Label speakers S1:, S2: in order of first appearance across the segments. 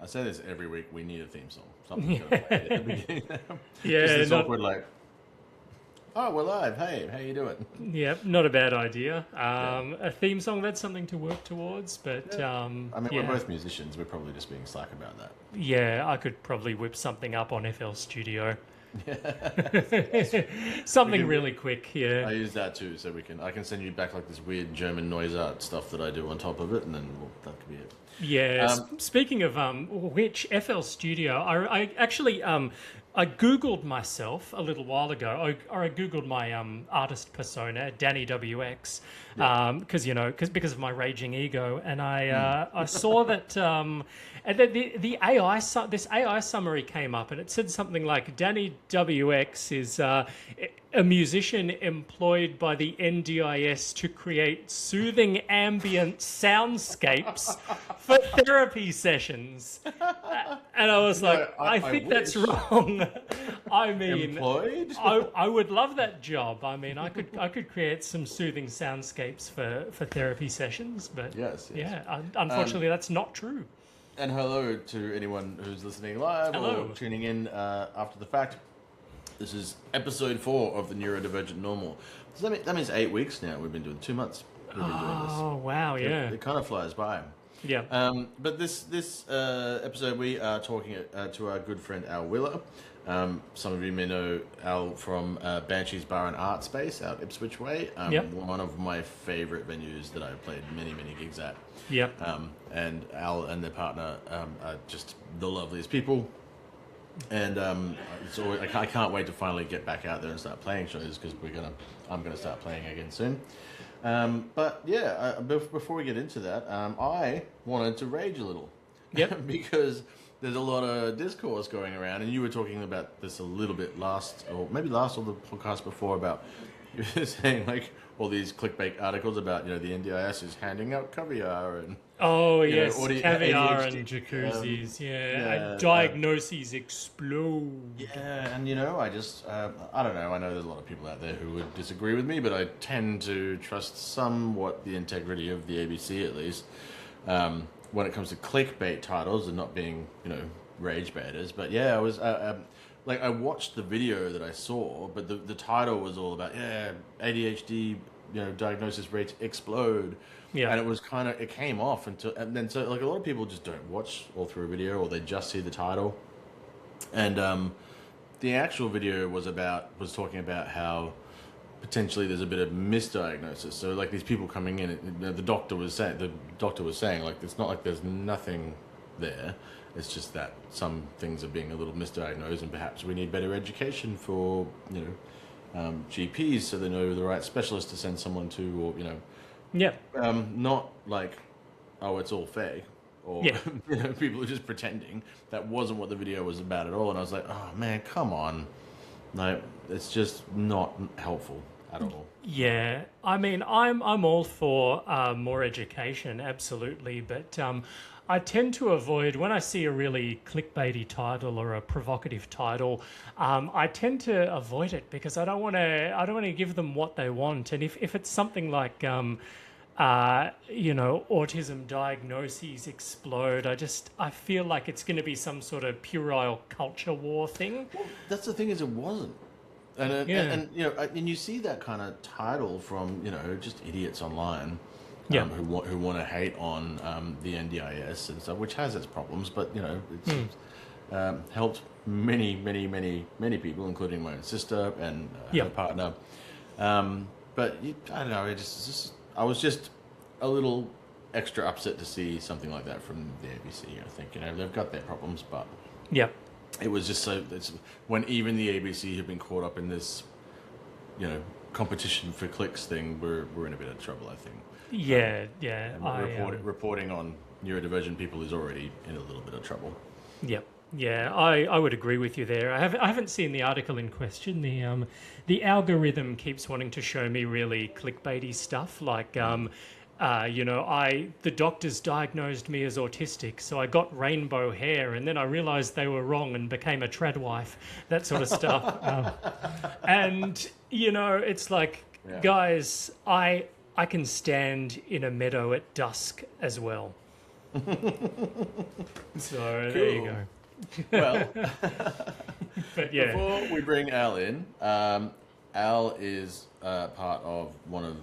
S1: I say this every week. We need a theme song. Something's going to play at the beginning.
S2: Yeah,
S1: Just this
S2: not,
S1: awkward, like, oh, we're live. Hey, how you doing?
S2: yeah, not a bad idea.
S1: Yeah.
S2: A theme song, that's something to work towards, but
S1: I mean, we're
S2: yeah.
S1: both musicians. We're probably just being slack about that.
S2: Yeah, I could probably whip something up on FL Studio.
S1: Yes.
S2: Something
S1: can-
S2: really quick,
S1: I
S2: yeah.
S1: use that too, so I can send you back like this weird German noise art stuff that I do on top of it, and then that could be it.
S2: Yeah, speaking of which, FL Studio, I actually I Googled myself a little while ago. I Googled my artist persona, Danny WX, because of my raging ego, and I saw that and then the this AI summary came up, and it said something like Danny WX is a musician employed by the NDIS to create soothing ambient soundscapes for therapy sessions. And I was like, I think that's wrong. I mean,
S1: Employed?
S2: I would love that job. I mean, I could create some soothing soundscapes for therapy sessions, but
S1: Yes.
S2: yeah, unfortunately, that's not true.
S1: And hello to anyone who's listening live
S2: Hello.
S1: or tuning in after the fact. This is episode 4 of the Neurodivergent Normal. So that means 8 weeks now. We've been doing 2 months. We've been doing this.
S2: Oh wow, yeah,
S1: It kind of flies by.
S2: yeah.
S1: But this episode we are talking to our good friend Al Wheeler. Some of you may know Al from Banshees Bar Art Space out Ipswich Way.
S2: Yep.
S1: One of my favourite venues that I've played many gigs at.
S2: Yep.
S1: And Al and their partner are just the loveliest people. And I can't wait to finally get back out there and start playing shows because I'm gonna start playing again soon. But yeah, before we get into that, I wanted to rage a little.
S2: Yep.
S1: Because there's a lot of discourse going around, and you were talking about this a little bit last or the podcast before about you were saying like all these clickbait articles about the NDIS is handing out caviar and
S2: Oh yes, caviar
S1: ADHD,
S2: and jacuzzis.
S1: yeah,
S2: diagnoses explode.
S1: Yeah, and I just, I don't know, I know there's a lot of people out there who would disagree with me, but I tend to trust somewhat the integrity of the ABC at least, when it comes to clickbait titles and not being, rage baiters. But yeah, I was, I watched the video that I saw, but the title was all about, ADHD, diagnosis rates explode.
S2: Yeah.
S1: And it came off and then a lot of people just don't watch all through a video, or they just see the title. And the actual video was talking about how potentially there's a bit of misdiagnosis. So like these people coming in, the doctor was saying like it's not like there's nothing there. It's just that some things are being a little misdiagnosed, and perhaps we need better education for GPs so they know the right specialist to send someone to, or
S2: Yeah.
S1: not like, oh, it's all fake, or
S2: Yeah.
S1: people are just pretending. That wasn't what the video was about at all. And I was like, oh man, come on, like it's just not helpful at all.
S2: Yeah, I mean, I'm all for more education, absolutely, but I tend to avoid when I see a really clickbaity title or a provocative title. I tend to avoid it because I don't want to give them what they want. And if it's something like autism diagnoses explode, I feel like it's going to be some sort of puerile culture war thing.
S1: Well, that's the thing, is it wasn't. And and you see that kind of title from just idiots online, who want to hate on the NDIS and stuff, which has its problems, but it's helped many people, including my own sister and her partner. But I don't know. I was just a little extra upset to see something like that from the ABC. I think they've got their problems, but
S2: Yep.
S1: it was just when even the ABC had been caught up in this, competition for clicks thing, we're in a bit of trouble, I think.
S2: Yeah.
S1: Reporting on neurodivergent people is already in a little bit of trouble.
S2: Yep. Yeah, I would agree with you there. I haven't seen the article in question. The algorithm keeps wanting to show me really clickbaity stuff, like the doctors diagnosed me as autistic, so I got rainbow hair, and then I realized they were wrong and became a trad wife, that sort of stuff. And it's like, guys, I can stand in a meadow at dusk as well. So there you
S1: Cool.
S2: go.
S1: Well,
S2: But yeah,
S1: before we bring Al in, Al is part of one of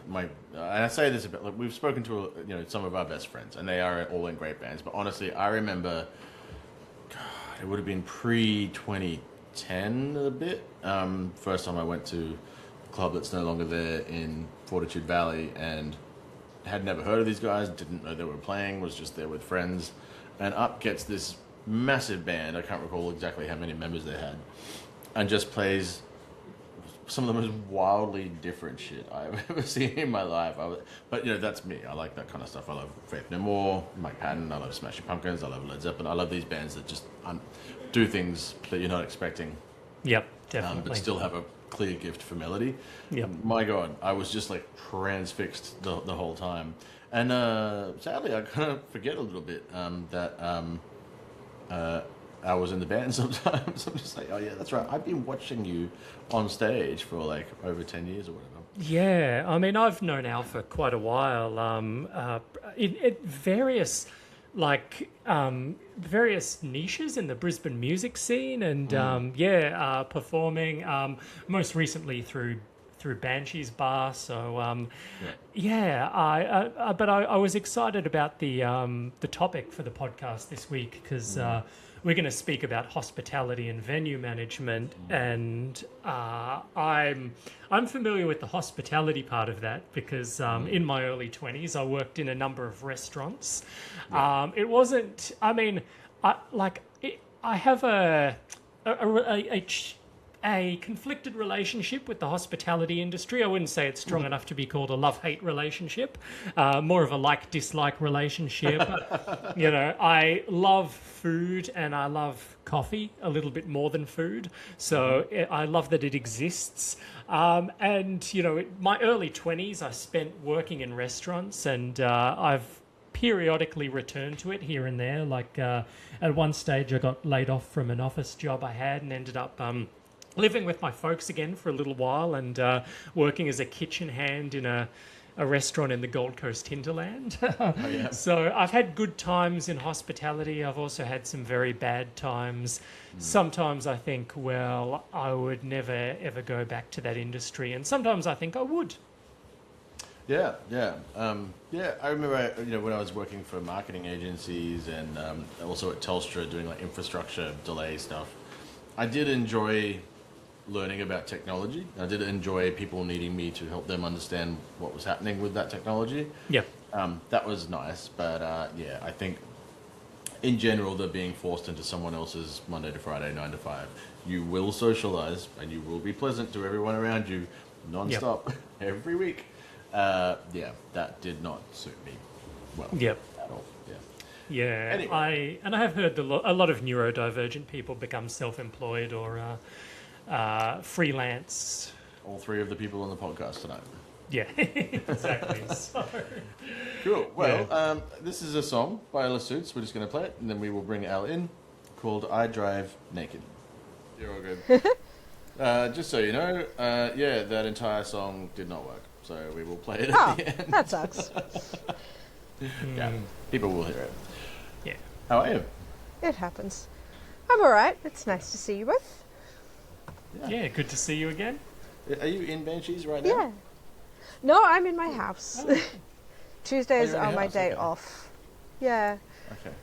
S1: my, and I say this about, like, we've spoken to some of our best friends, and they are all in great bands. But honestly, I remember, God, it would have been pre-2010 a bit. First time I went to a club that's no longer there in Fortitude Valley, and had never heard of these guys, didn't know they were playing, was just there with friends, and up gets this massive band. I can't recall exactly how many members they had, and just plays some of the most wildly different shit I've ever seen in my life. But that's me. I like that kind of stuff. I love Faith No More, Mike Patton. I love Smashing Pumpkins. I love Led Zeppelin. I love these bands that just do things that you're not expecting,
S2: yep, definitely.
S1: but still have a clear gift for melody.
S2: Yep.
S1: My God, I was just like transfixed the whole time. And sadly, I kind of forget a little bit that I was in the band sometimes. I'm just like, oh yeah, that's right. I've been watching you on stage for like over 10 years or whatever.
S2: Yeah, I mean, I've known Al for quite a while. In various various niches in the Brisbane music scene, and performing. Most recently through Banshees Bar. So I was excited about the topic for the podcast this week because we're going to speak about hospitality and venue management, and I'm familiar with the hospitality part of that because in my early 20s I worked in a number of restaurants. It wasn't. I mean, I have a conflicted relationship with the hospitality industry. I wouldn't say it's strong enough to be called a love-hate relationship. More of a like-dislike relationship. I love food and I love coffee a little bit more than food. So I love that it exists. My early 20s I spent working in restaurants, and I've periodically returned to it here and there. Like at one stage I got laid off from an office job I had and ended up living with my folks again for a little while, and working as a kitchen hand in a restaurant in the Gold Coast hinterland.
S1: Oh, yeah.
S2: So I've had good times in hospitality. I've also had some very bad times. Sometimes I think, well, I would never ever go back to that industry, and sometimes I think I would.
S1: Yeah. I remember, when I was working for marketing agencies and also at Telstra doing like infrastructure delay stuff, I did enjoy learning about technology. I did enjoy people needing me to help them understand what was happening with that technology.
S2: Yeah.
S1: That was nice, but I think in general, they're being forced into someone else's Monday to Friday, 9 to 5. You will socialize and you will be pleasant to everyone around you non-stop every week. That did not suit me well at all.
S2: Yeah,
S1: Anyway.
S2: I have heard a lot of neurodivergent people become self-employed or freelance.
S1: All three of the people on the podcast tonight.
S2: Yeah, exactly. So,
S1: Cool. Well, this is a song by LeSuits. We're just going to play it, and then we will bring Al in, called I Drive Naked. You're all good. Just so you know, that entire song did not work. So we will play it at the end.
S3: That sucks.
S1: Yeah, people will hear it.
S2: yeah.
S1: How are you?
S3: It happens. I'm alright. It's nice to see you both.
S2: Yeah, good to see you again.
S1: Are you in Banshees right now?
S3: Yeah. No, I'm in my house.
S1: Oh.
S3: Tuesdays
S1: Oh, you're in
S3: are
S1: your
S3: my
S1: house,
S3: day
S1: okay.
S3: off. Yeah.
S1: Okay.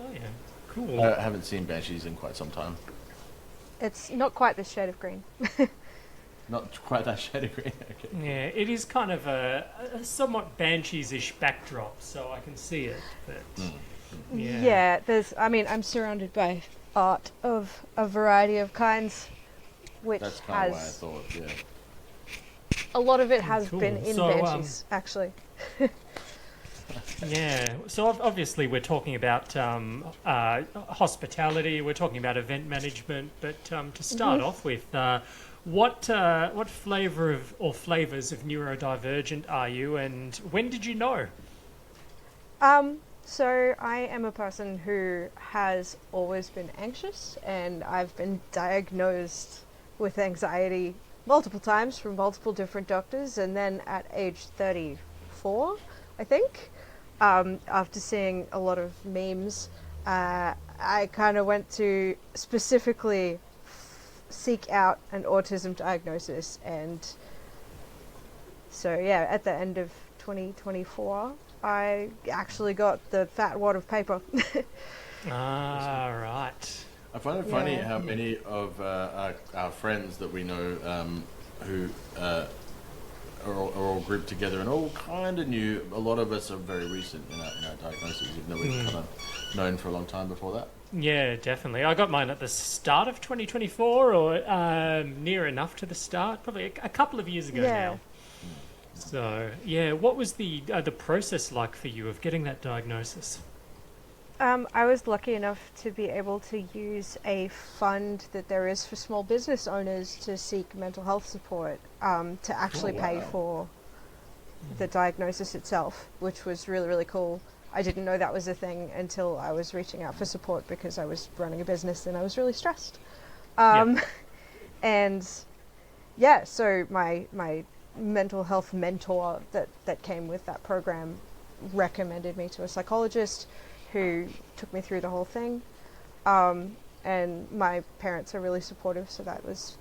S2: Oh yeah, cool.
S1: I haven't seen Banshees in quite some time.
S3: It's not quite this shade of green.
S1: Not quite that shade of green. Okay.
S2: Yeah, it is kind of a somewhat Banshees-ish backdrop, so I can see it. But
S3: Yeah, I'm surrounded by art of a variety of kinds, which
S1: That's kind of why I
S3: has
S1: thought, yeah.
S3: a lot of it has
S2: Cool.
S3: been in
S2: So,
S3: Banshees, actually.
S2: Yeah, so obviously we're talking about hospitality, we're talking about event management, but to start off with, what flavour of or flavours of neurodivergent are you, and when did you know?
S3: So I am a person who has always been anxious, and I've been diagnosed with anxiety multiple times from multiple different doctors, and then at age 34, I think, after seeing a lot of memes I kind of went to specifically seek out an autism diagnosis, and so yeah, at the end of 2024, I actually got the fat wad of paper.
S2: Right.
S1: I find it funny how many of our friends that we know who are all grouped together and all kind of new. A lot of us are very recent in our diagnosis, even though we've kind of known for a long time before that.
S2: Yeah, definitely. I got mine at the start of 2024, or near enough to the start, probably a couple of years ago now. So, yeah, what was the process like for you of getting that diagnosis?
S3: I was lucky enough to be able to use a fund that there is for small business owners to seek mental health support, to actually pay for the diagnosis itself, which was really, really cool. I didn't know that was a thing until I was reaching out for support because I was running a business and I was really stressed. And yeah, so my mental health mentor that came with that program recommended me to a psychologist who took me through the whole thing. And my parents are really supportive, so that was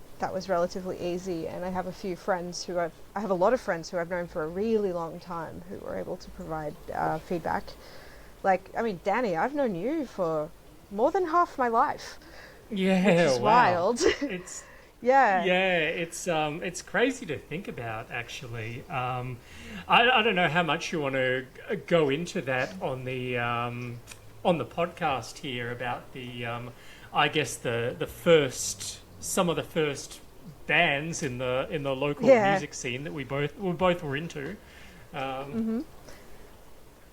S3: relatively easy. And I have a few friends I have a lot of friends who I've known for a really long time who were able to provide feedback. Like, I mean, Danny, I've known you for more than half my life.
S2: Yeah,
S3: which is wild.
S2: It's
S3: yeah,
S2: it's crazy to think about, actually. I don't know how much you want to go into that on the podcast here about the I guess some of the first bands in the local music scene that we both were into.
S3: But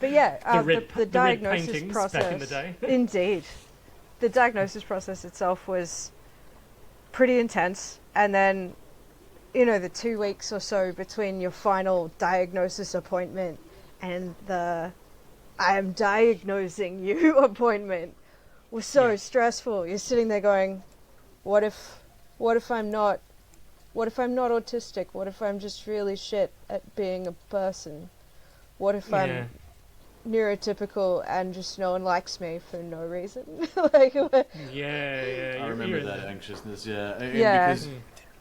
S3: yeah, the diagnosis
S2: paintings
S3: process
S2: back in the day.
S3: Indeed, the diagnosis process itself was pretty intense, and then the 2 weeks or so between your final diagnosis appointment and the I am diagnosing you appointment was so stressful. You're sitting there going, what if I'm not autistic? What if I'm just really shit at being a person? What if I'm neurotypical and just no one likes me for no reason?
S2: I
S1: remember that anxiousness. Because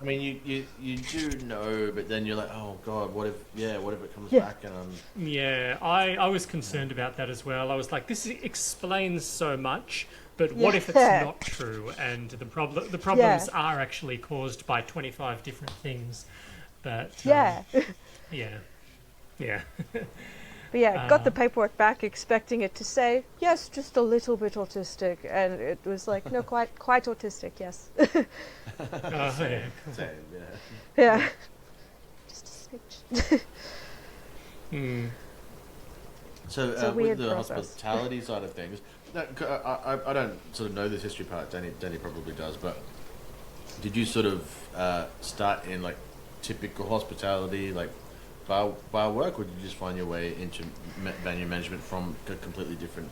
S1: I mean, you do know, but then you're like, oh god, what if it comes back and
S2: I was concerned about that as well. I was like, this explains so much, but what if it's not true? And the problems are actually caused by 25 different things. But
S3: But yeah, got the paperwork back expecting it to say, yes, just a little bit autistic. And it was like, no, quite autistic, yes.
S1: Same,
S3: yeah. Just a smidge.
S1: So with the
S3: process.
S1: hospitality side of things, I don't sort of know this history part, Danny probably does, but did you sort of start in like typical hospitality, like bar work, or did you just find your way into venue management from a completely different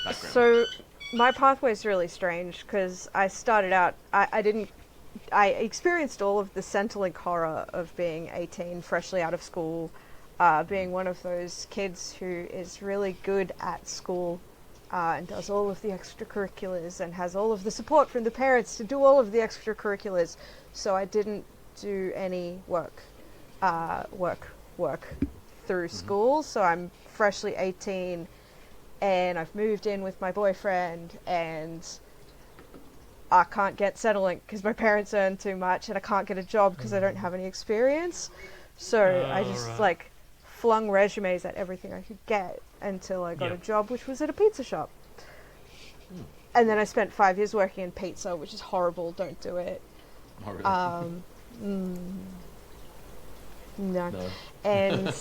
S1: background?
S3: So my pathway is really strange because I started out, I experienced all of the Centrelink horror of being 18, freshly out of school, being one of those kids who is really good at school and does all of the extracurriculars and has all of the support from the parents to do all of the extracurriculars. So I didn't do any work through school. So I'm freshly 18 and I've moved in with my boyfriend and I can't get Centrelink because my parents earn too much and I can't get a job because I don't have any experience. So I just flung resumes at everything I could get until I got a job, which was at a pizza shop. And then I spent 5 years working in pizza, which is horrible. Don't do it.
S1: Oh, really?
S3: No. And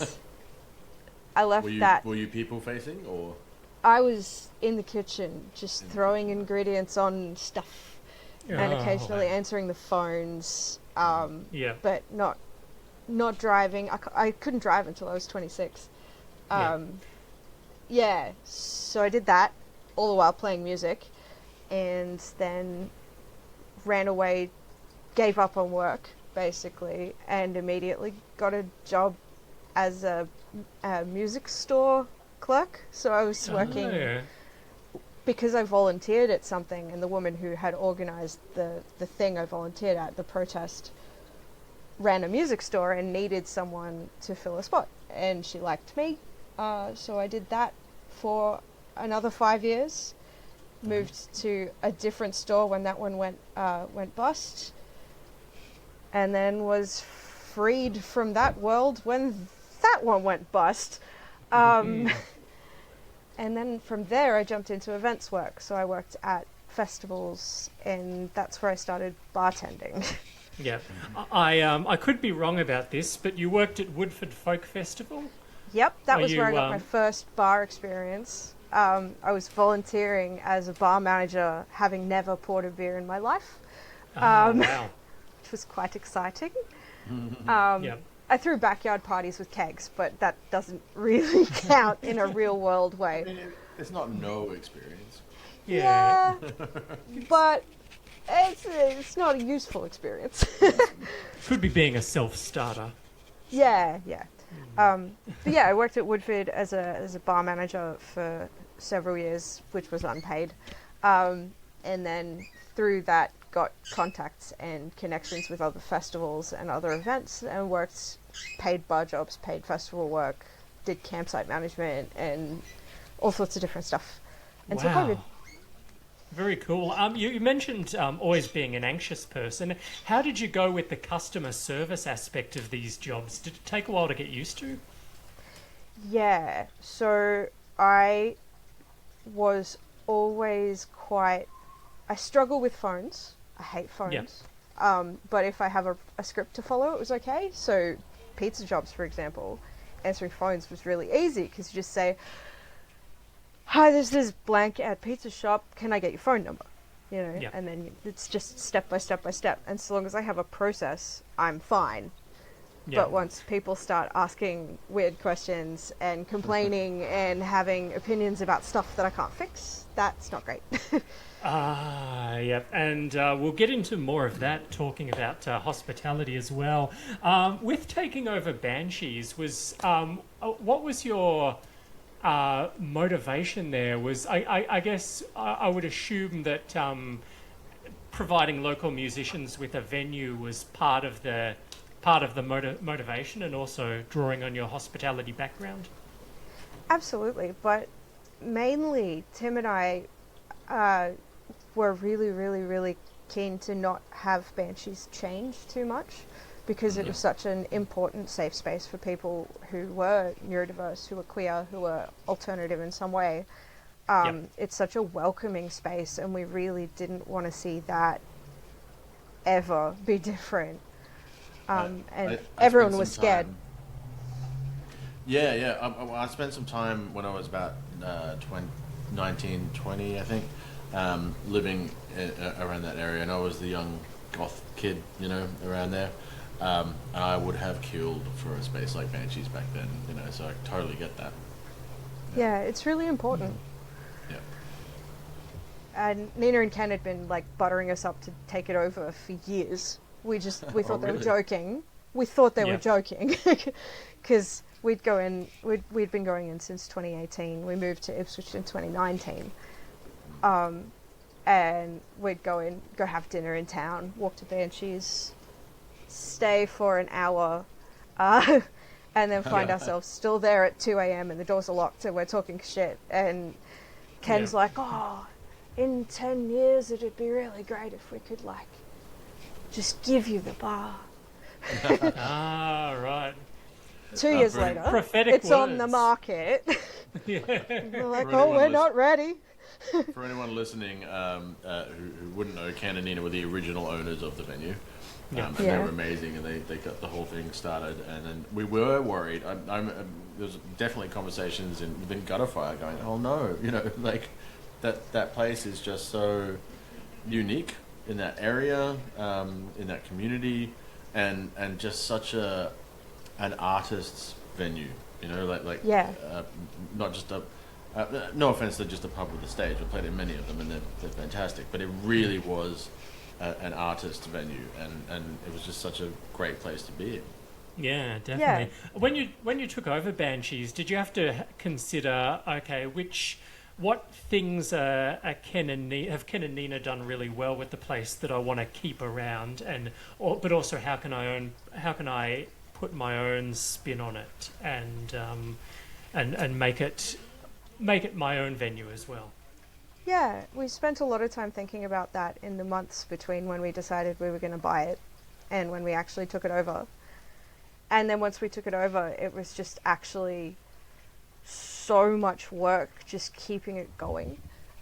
S3: I left
S1: Were you people facing, or?
S3: I was in the kitchen just throwing ingredients on stuff and occasionally answering the phones, but not driving. I couldn't drive until I was 26. So I did that all the while playing music, and then ran away, gave up on work basically, and immediately got a job as a music store clerk. So I was working because I volunteered at something, and the woman who had organized the thing I volunteered at, the protest, ran a music store and needed someone to fill a spot, and she liked me, so I did that for another 5 years. Moved to a different store when that one went bust, and then was freed from that world when that one went bust. And then from there I jumped into events work, so I worked at festivals, and that's where I started bartending.
S2: Yeah, I could be wrong about this, but you worked at Woodford Folk Festival?
S3: Yep, that was
S2: you,
S3: where I got my first bar experience. I was volunteering as a bar manager, having never poured a beer in my life.
S2: Wow.
S3: Which was quite exciting.
S2: Yep.
S3: I threw backyard parties with kegs, but that doesn't really count in a real world way.
S1: I mean, it's not no experience.
S2: Yeah.
S3: But it's not a useful experience.
S2: Could be being a self-starter.
S3: Yeah. But yeah, I worked at Woodford as a bar manager for several years, which was unpaid. And then through that got contacts and connections with other festivals and other events, and worked paid bar jobs, paid festival work, did campsite management and all sorts of different stuff until COVID.
S2: Very cool. You mentioned always being an anxious person. How did you go with the customer service aspect of these jobs? Did it take a while to get used to?
S3: Yeah, so I was always I struggle with phones. I hate phones.
S2: Yeah.
S3: But if I have a script to follow, it was okay. So pizza jobs, for example, answering phones was really easy, because you just say, "Hi, this is blank at pizza shop. Can I get your phone number?"
S2: Yeah.
S3: And then it's just step by step by step. And so long as I have a process, I'm fine.
S2: Yeah.
S3: But once people start asking weird questions and complaining and having opinions about stuff that I can't fix, that's not great.
S2: Yep. And we'll get into more of that, talking about hospitality as well. With taking over Banshees, what was your motivation there? I guess I would assume that providing local musicians with a venue was part of the motivation, and also drawing on your hospitality background.
S3: Absolutely, but mainly Tim and I were really, really, really keen to not have Banshees change too much, because it was such an important safe space for people who were neurodiverse, who were queer, who were alternative in some way. It's such a welcoming space, and we really didn't want to see that ever be different. And everyone was scared.
S1: I spent some time when I was about 19, 20, I think, living around that area, and I was the young goth kid, around there. I would have killed for a space like Banshees back then, so I totally get that.
S3: Yeah, it's really important.
S1: Yeah.
S3: And Nina and Ken had been buttering us up to take it over for years. We thought they were joking. We thought they were joking, because we'd been going in since 2018. We moved to Ipswich in 2019. And we'd go have dinner in town, walk to Banshees, stay for an hour, and then find ourselves still there at 2 a.m. and the doors are locked and we're talking shit. And Ken's like, "Oh, in 10 years it'd be really great if we could just give you the bar."
S2: Right.
S3: 2 years later,
S2: prophetic
S3: it's
S2: words.
S3: on the market.
S2: Yeah.
S3: We're like, we're not ready.
S1: For anyone listening who wouldn't know, Ken and Nina were the original owners of the venue. And they were amazing, and they got the whole thing started. And then we were worried. There was definitely conversations within Gutterfire going, "Oh no, that place is just so unique in that area, in that community, and just such an artist's venue, not just a." No offense to just a pub with a stage. I played in many of them, and they're fantastic. But it really was an artist venue, and it was just such a great place to be in.
S2: Yeah, definitely. Yeah. When you took over Banshees, did you have to consider, okay, which what things are Ken and Nina done really well with the place that I want to keep around, but also how can I put my own spin on it and make it my own venue as well.
S3: Yeah, we spent a lot of time thinking about that in the months between when we decided we were going to buy it and when we actually took it over. And then once we took it over, it was just actually so much work just keeping it going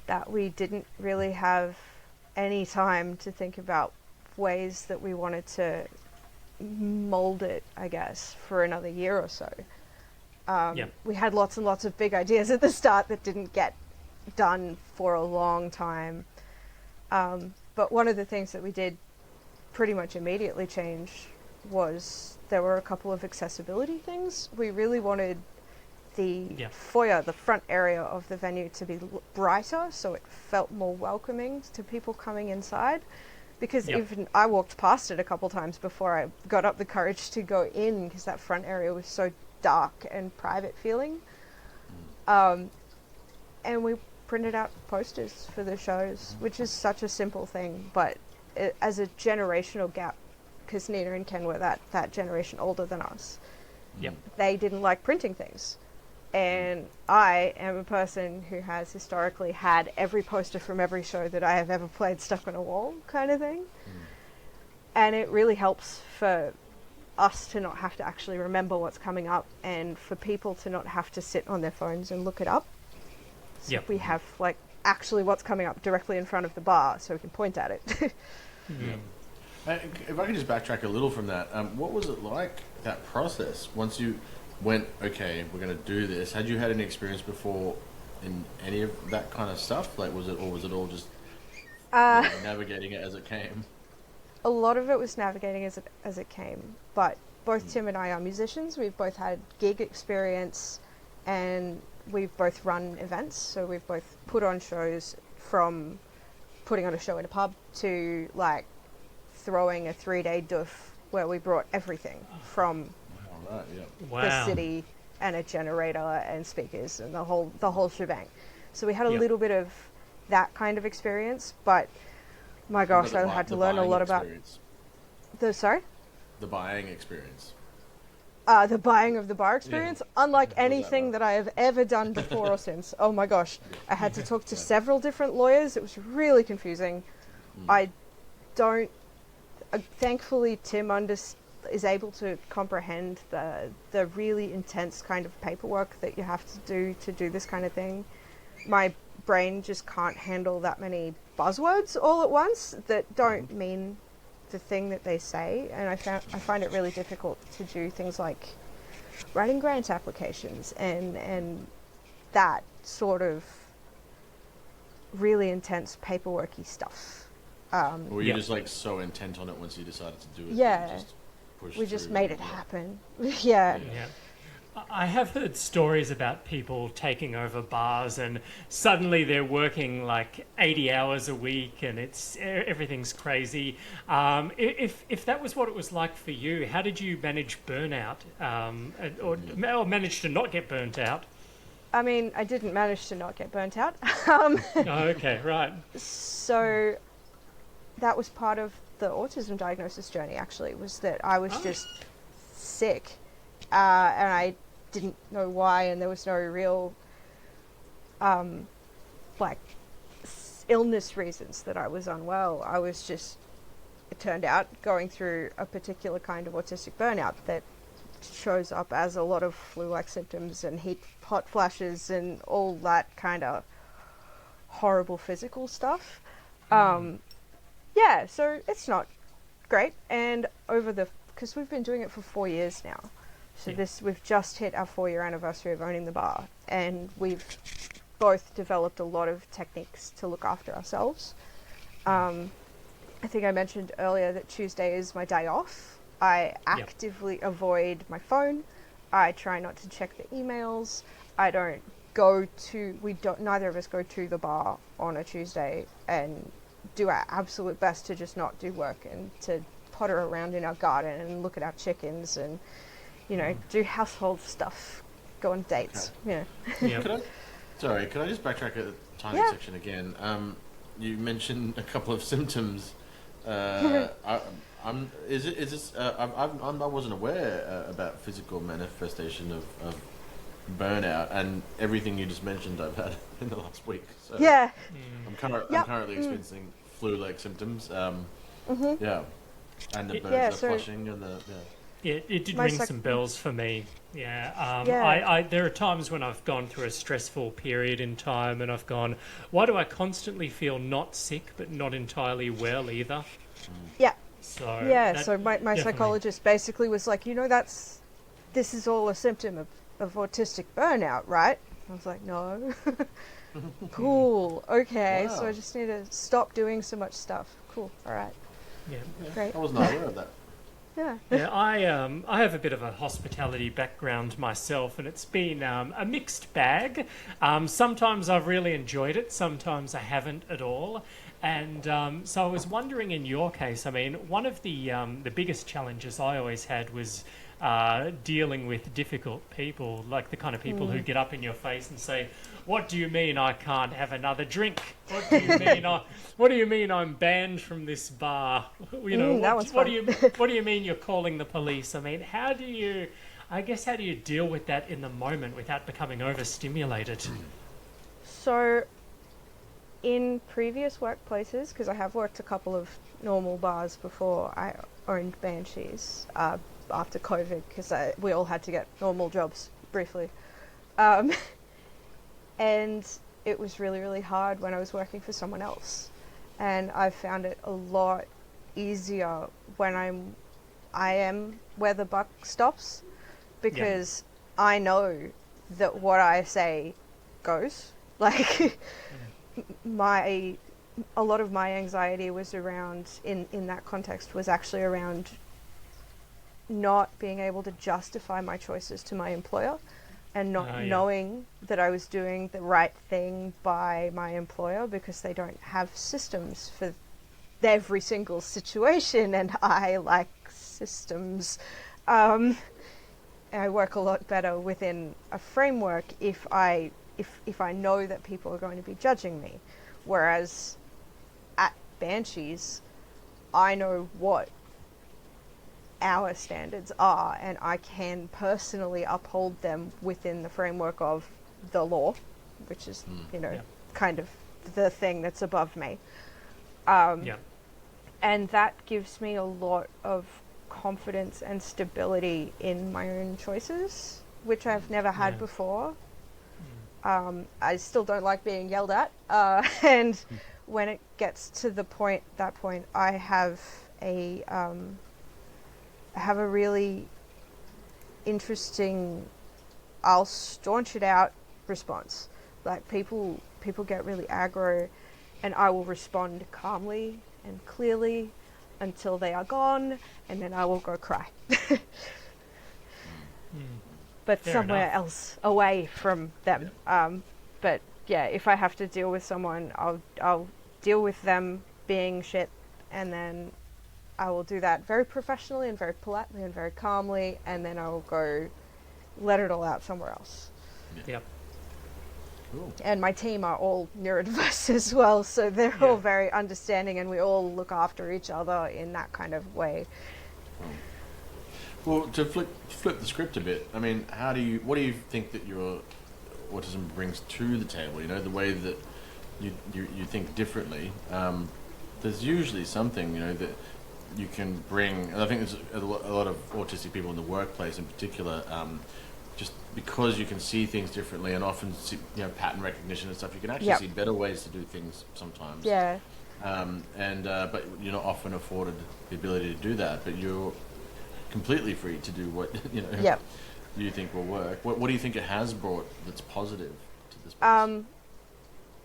S3: that we didn't really have any time to think about ways that we wanted to mold it, I guess, for another year or so. We had lots and lots of big ideas at the start that didn't get done for a long time. But one of the things that we did pretty much immediately change was there were a couple of accessibility things. We really wanted the foyer, the front area of the venue, to be brighter so it felt more welcoming to people coming inside. Because even I walked past it a couple times before I got up the courage to go in, because that front area was so dark and private feeling. And we printed out posters for the shows, which is such a simple thing, but as a generational gap, because Nina and Ken were that generation older than us, they didn't like printing things. And I am a person who has historically had every poster from every show that I have ever played stuck on a wall, kind of thing. And it really helps for us to not have to actually remember what's coming up, and for people to not have to sit on their phones and look it up. So we have like actually what's coming up directly in front of the bar so we can point at it.
S1: If I could just backtrack a little from that, what was it like, that process, once you went, okay, we're going to do this? Had you had any experience before in any of that kind of stuff? Like, was it all just navigating it as it came?
S3: A lot of it was navigating as it came, but both Tim and I are musicians. We've both had gig experience, and we've both run events. So we've both put on shows, from putting on a show in a pub to like throwing a 3-day doof where we brought everything from the city and a generator and speakers and the whole shebang. So we had a little bit of that kind of experience, but my gosh, I had to learn a lot about
S1: the buying experience.
S3: The buying of the bar experience, unlike anything that I have ever done before or since. Oh my gosh, I had to talk to several different lawyers. It was really confusing. I don't. Thankfully, Tim is able to comprehend the really intense kind of paperwork that you have to do this kind of thing. My brain just can't handle that many buzzwords all at once that don't mean the thing that they say, and I find it really difficult to do things like writing grant applications and that sort of really intense paperworky stuff.
S1: Were you just like so intent on it once you decided to do it?
S3: Yeah, we just made it happen. Yeah.
S2: I have heard stories about people taking over bars and suddenly they're working like 80 hours a week and everything's crazy. If that was what it was like for you, how did you manage burnout or manage to not get burnt out?
S3: I mean, I didn't manage to not get burnt out.
S2: Okay, right.
S3: So that was part of the autism diagnosis journey, actually, was that I was just sick. And I didn't know why, and there was no real illness reasons that I was unwell. I was just, it turned out, going through a particular kind of autistic burnout that shows up as a lot of flu-like symptoms and hot flashes and all that kind of horrible physical stuff. So it's not great, and because we've been doing it for 4 years now. So we've just hit our 4-year anniversary of owning the bar, and we've both developed a lot of techniques to look after ourselves. I think I mentioned earlier that Tuesday is my day off. I actively avoid my phone. I try not to check the emails. Neither of us go to the bar on a Tuesday, and do our absolute best to just not do work and to potter around in our garden and look at our chickens and do household stuff, go on dates.
S1: Okay.
S3: Yeah.
S1: Sorry, can I just backtrack a tiny
S3: Yeah.
S1: section again? You mentioned a couple of symptoms. Is this? I wasn't aware about physical manifestation of burnout, and everything you just mentioned I've had in the last week. So
S3: Yeah.
S1: I'm
S3: Yep.
S1: currently experiencing flu-like symptoms. Yeah, and the
S3: Yeah,
S1: the
S3: so-
S1: flushing and the
S2: Yeah, it did
S3: My
S2: ring
S3: sec-
S2: some bells for me. Yeah,
S3: Yeah.
S2: I there are times when I've gone through a stressful period in time, and I've gone, why do I constantly feel not sick but not entirely well either?
S3: Yeah.
S2: So
S3: Yeah,
S2: that
S3: so my
S2: definitely-
S3: psychologist basically was like, this is all a symptom of autistic burnout, right? I was like, no. Cool. Okay, so
S1: Wow.
S3: I just need to stop doing so much stuff. Cool. All right.
S2: Yeah.
S3: Great.
S1: I was not aware of that.
S3: Yeah.
S2: Yeah, I have a bit of a hospitality background myself, and it's been a mixed bag. Sometimes I've really enjoyed it, sometimes I haven't at all. And so I was wondering, in your case, I mean, one of the biggest challenges I always had was dealing with difficult people, like the kind of people who get up in your face and say, "What do you mean I can't have another drink? What do you mean what do you mean I'm banned from this bar? You know,
S3: that one's
S2: what
S3: fun.
S2: what do you mean you're calling the police?" I mean, how do you deal with that in the moment without becoming overstimulated?
S3: So, in previous workplaces, because I have worked a couple of normal bars before I owned Banshees after COVID, because we all had to get normal jobs briefly. And it was really, really hard when I was working for someone else. And I found it a lot easier when I am where the buck stops, because I know that what I say goes. Like, a lot of my anxiety was around, in that context, was actually around not being able to justify my choices to my employer, and not knowing that I was doing the right thing by my employer, because they don't have systems for every single situation, and I like systems. I work a lot better within a framework if I know that people are going to be judging me. Whereas at Banshees, I know what our standards are, and I can personally uphold them within the framework of the law, which is, kind of the thing that's above me. And that gives me a lot of confidence and stability in my own choices, which I've never had before. I still don't like being yelled at, and when it gets to that point, I have a really interesting, I'll staunch it out response. Like, people get really aggro, and I will respond calmly and clearly until they are gone, and then I will go cry. But
S2: Fair
S3: somewhere
S2: enough.
S3: else, away from them. But yeah, if I have to deal with someone, I'll deal with them being shit, and then I will do that very professionally and very politely and very calmly, and then I will go let it all out somewhere else.
S2: Yep.
S1: Cool.
S3: And my team are all neurodiverse as well, so they're all very understanding, and we all look after each other in that kind of way.
S1: Well, to flip the script a bit, I mean, what do you think that your autism brings to the table? You know, the way that you think differently. There's usually something, that you can bring. And I think there's a lot of autistic people in the workplace, in particular, just because you can see things differently, and often see, pattern recognition and stuff. You can actually see better ways to do things sometimes.
S3: Yeah.
S1: But you're not often afforded the ability to do that. But you're completely free to do what you think will work. What do you think it has brought that's positive to this place?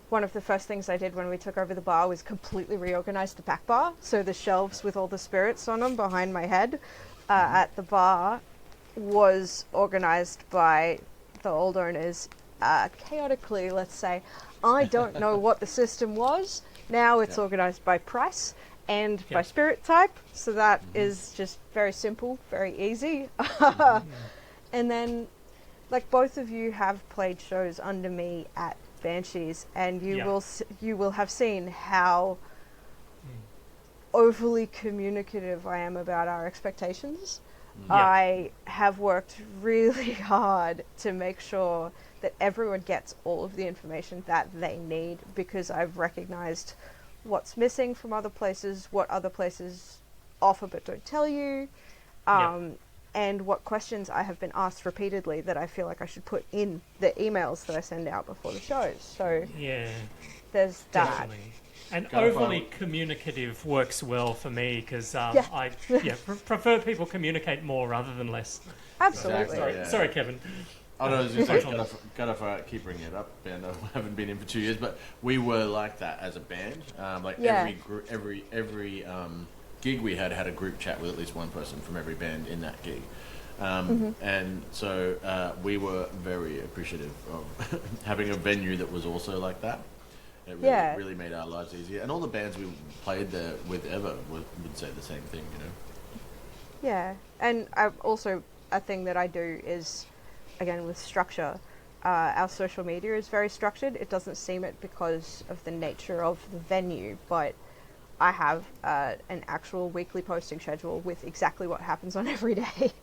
S3: One of the first things I did when we took over the bar was completely reorganize the back bar. So the shelves with all the spirits on them behind my head at the bar was organized by the old owners chaotically, let's say. I don't know what the system was. Now it's organized by price and by spirit type. So that is just very simple, very easy. And then, like, both of you have played shows under me at Banshees, and you
S2: Yeah.
S3: will have seen how overly communicative I am about our expectations.
S2: Yeah.
S3: I have worked really hard to make sure that everyone gets all of the information that they need, because I've recognized what's missing from other places, what other places offer but don't tell you, and what questions I have been asked repeatedly that I feel like I should put in the emails that I send out before the shows. So
S2: Yeah,
S3: there's that.
S2: definitely. And
S1: Gotta
S2: overly
S1: find-
S2: communicative works well for me because
S3: Yeah.
S2: I prefer people communicate more rather than less.
S3: Absolutely.
S1: Exactly. Yeah.
S2: Sorry, Kevin.
S1: I know, I was just like,
S2: Sorry.
S1: gotta keep bringing it up, and I haven't been in for 2 years, but we were like that as a band.
S3: Yeah.
S1: Every gig we had a group chat with at least one person from every band in that gig. And so we were very appreciative of having a venue that was also like that. It really,
S3: Yeah.
S1: really made our lives easier. And all the bands we played there with ever would say the same thing, you know?
S3: Yeah, and a thing that I do is, again, with structure, our social media is very structured. It doesn't seem it because of the nature of the venue, but I have an actual weekly posting schedule with exactly what happens on every day.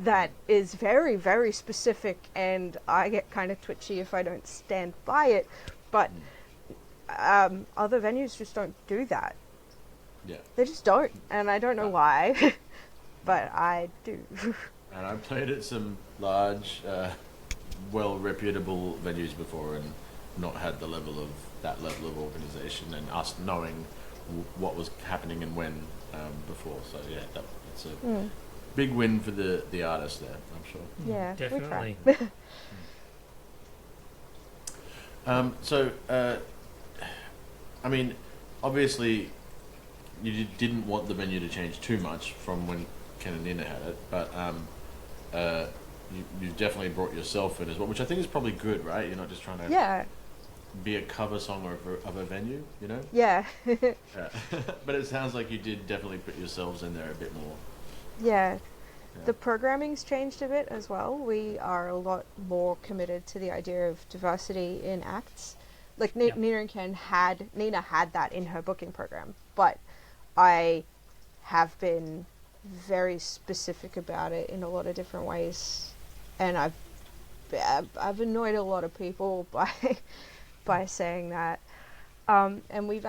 S3: That is very, very specific, and I get kind of twitchy if I don't stand by it, but other venues just don't do that.
S1: Yeah.
S3: They just don't, and I don't know why, but I do.
S1: And I've played at some large, well-reputable venues before and not had that level of organisation and us knowing what was happening and when before. So yeah, it's a big win for the artist there, I'm sure.
S3: Yeah,
S2: Definitely.
S3: we try.
S1: I mean, obviously, you didn't want the venue to change too much from when Ken and Nina had it, but you definitely brought yourself in as well, which I think is probably good, right? You're not just trying to
S3: Yeah,
S1: be a cover song of a venue, you know?
S3: yeah.
S1: Yeah. But it sounds like you did definitely put yourselves in there a bit more.
S3: Yeah. The programming's changed a bit as well. We are a lot more committed to the idea of diversity in acts. Like Nina and Ken Nina had that in her booking program, but I have been very specific about it in a lot of different ways, and I've annoyed a lot of people by saying that. And we've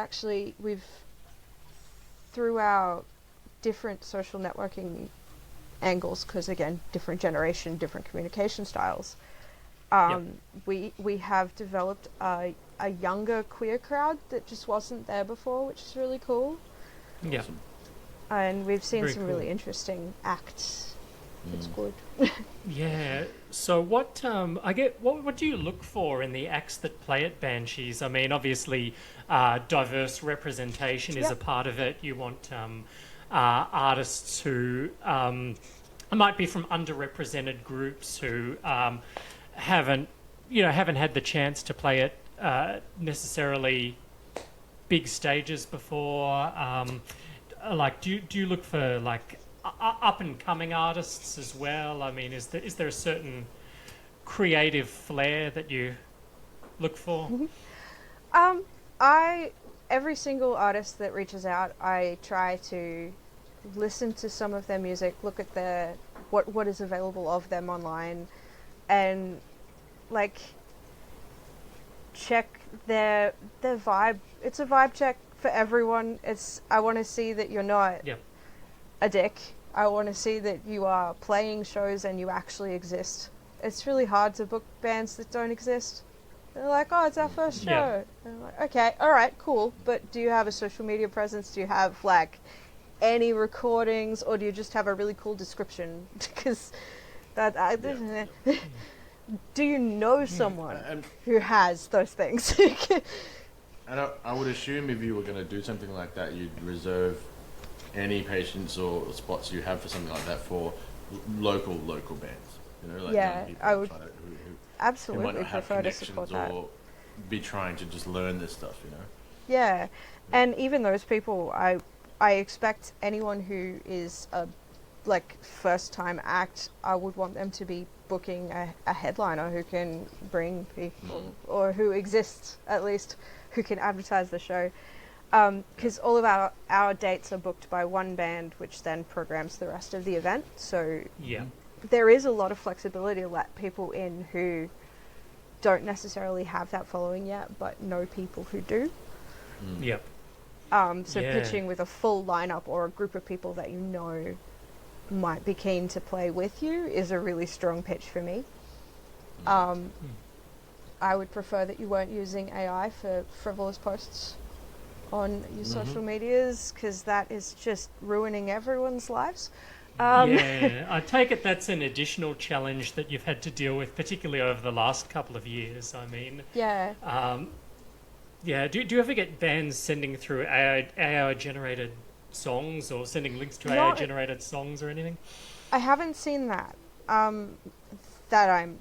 S3: through our different social networking angles, because again, different generation, different communication styles, we have developed a younger queer crowd that just wasn't there before, which is really cool.
S2: Yeah.
S1: Awesome.
S3: And we've seen
S2: Very
S3: some
S2: cool.
S3: really interesting acts. It's good.
S2: Yeah. So what what do you look for in the acts that play at Banshees? I mean, obviously, diverse representation is a part of it. You want artists who might be from underrepresented groups who haven't had the chance to play at necessarily big stages before. Like, do you look for like up and coming artists as well? I mean, is there a certain creative flair that you look for?
S3: Every single artist that reaches out, I try to listen to some of their music, look at what is available of them online, and like check their vibe. It's a vibe check for everyone. I want to see that you're not a dick. I want to see that you are playing shows and you actually exist. It's really hard to book bands that don't exist. They're like, oh, it's our first show.
S2: Yeah.
S3: And I'm like, okay, all right, cool. But do you have a social media presence? Do you have like any recordings, or do you just have a really cool description? Because do you know someone who has those things?
S1: And I would assume if you were going to do something like that, you'd reserve any patients or spots you have for something like that for local bands. You know, like young people
S3: I would
S1: who
S3: absolutely
S1: might not have
S3: prefer to
S1: connections
S3: support that.
S1: or be trying to just learn this stuff, you know?
S3: Yeah, and even those people, I expect anyone who is a like first time act, I would want them to be booking a headliner who can bring people, or who exists at least, who can advertise the show. Because all of our dates are booked by one band, which then programs the rest of the event. So
S2: Yeah.
S3: there is a lot of flexibility to let people in who don't necessarily have that following yet, but know people who do.
S2: Yep.
S3: So pitching with a full lineup or a group of people that you know might be keen to play with you is a really strong pitch for me. I would prefer that you weren't using AI for frivolous posts on your social medias, because that is just ruining everyone's lives.
S2: Yeah, I take it that's an additional challenge that you've had to deal with, particularly over the last couple of years. I mean,
S3: Yeah.
S2: yeah. Do you ever get bands sending through AI generated songs, or sending links to AI generated songs or anything?
S3: I haven't seen that. That I'm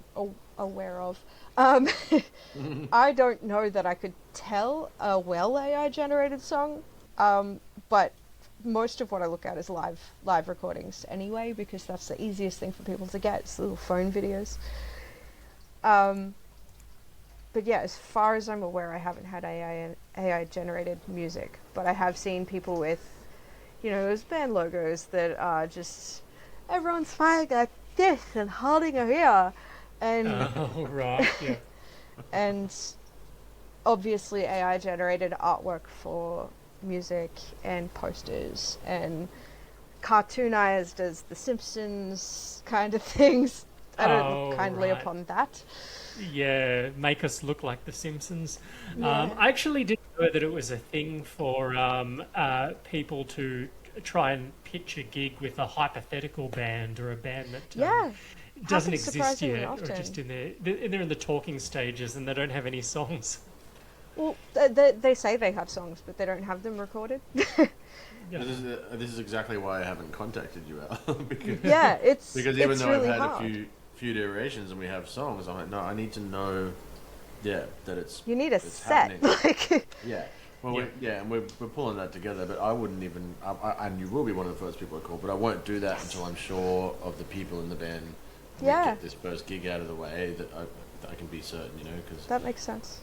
S3: aware of. I don't know that I could tell a well AI generated song, but most of what I look at is live recordings anyway, because that's the easiest thing for people to get. It's little phone videos. But yeah, as far as I'm aware, I haven't had AI generated music, but I have seen people with, those band logos that are just everyone's flying like this and holding a ear, and
S2: Oh, right, yeah.
S3: and obviously AI generated artwork for music and posters and cartoonized as The Simpsons kind of things. I don't look kindly upon that.
S2: Yeah, make us look like The Simpsons.
S3: Yeah.
S2: I actually didn't know that it was a thing for people to try and pitch a gig with a hypothetical band, or a band that doesn't
S3: happens
S2: exist
S3: surprisingly
S2: yet,
S3: often.
S2: or just they're in the talking stages and they don't have any songs.
S3: Well, they say they have songs, but they don't have them recorded.
S2: Yeah.
S1: This is exactly why I haven't contacted you, Al. because
S3: It's
S1: even
S3: it's
S1: though
S3: really
S1: I've had
S3: hard.
S1: a few iterations and we have songs, I'm like, no, I need to know, that it's.
S3: You need a
S1: it's
S3: set,
S1: happening.
S3: like.
S1: Yeah. Well, and we're pulling that together, but I wouldn't even, and you will be one of the first people I call, but I won't do that until I'm sure of the people in the band. And we get this first gig out of the way, that I can be certain, because
S3: That makes sense.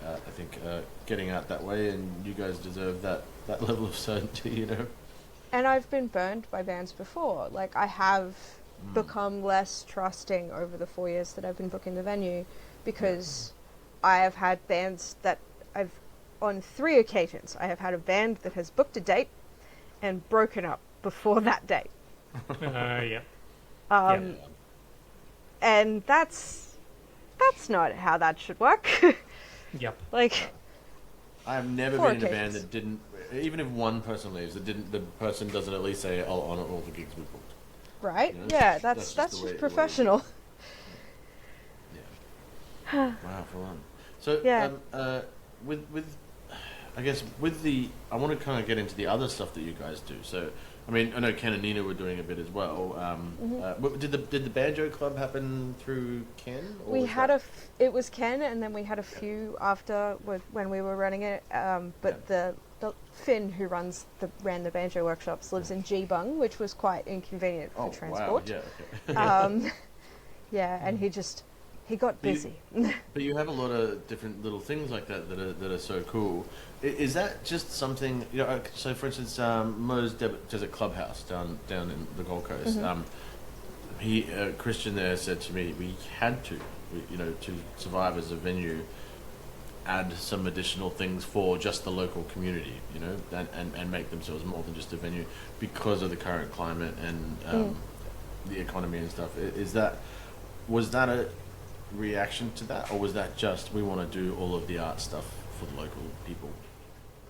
S1: I think getting out that way, and you guys deserve that level of certainty,
S3: And I've been burned by bands before. Like, I have become less trusting over the 4 years that I've been booking the venue, because I have had bands that on 3 occasions, I have had a band that has booked a date and broken up before that date.
S2: Yeah.
S3: And that's not how that should work.
S2: Yep.
S3: Like,
S1: I've never
S3: 4
S1: been in a band
S3: occasions.
S1: that didn't, even if one person leaves, the person doesn't at least say, "I'll honor all the gigs we booked."
S3: right?
S1: You know,
S3: Yeah,
S1: that's
S3: that's
S1: just the way-
S3: just
S1: the way it
S3: professional.
S1: Yeah. Wow, full on. So,
S3: Yeah.
S1: I want to kind of get into the other stuff that you guys do. So, I mean, I know Ken and Nina were doing a bit as well. Did the Banjo Club happen through Ken? Or
S3: We
S1: was
S3: had
S1: that...
S3: it was Ken, and then we had a few after when we were running it. But the Finn who ran the banjo workshops lives in Geebung, which was quite inconvenient for transport.
S1: Wow. Yeah. Okay.
S3: Yeah, and he got busy.
S1: But you have a lot of different little things like that that are so cool. Is that just something, so for instance, Mo's Desert Clubhouse down in the Gold Coast, Christian there said to me, we had to survive as a venue, add some additional things for just the local community, and make themselves more than just a venue because of the current climate and the economy and stuff. Was that a reaction to that, or was that just we want to do all of the art stuff for the local people?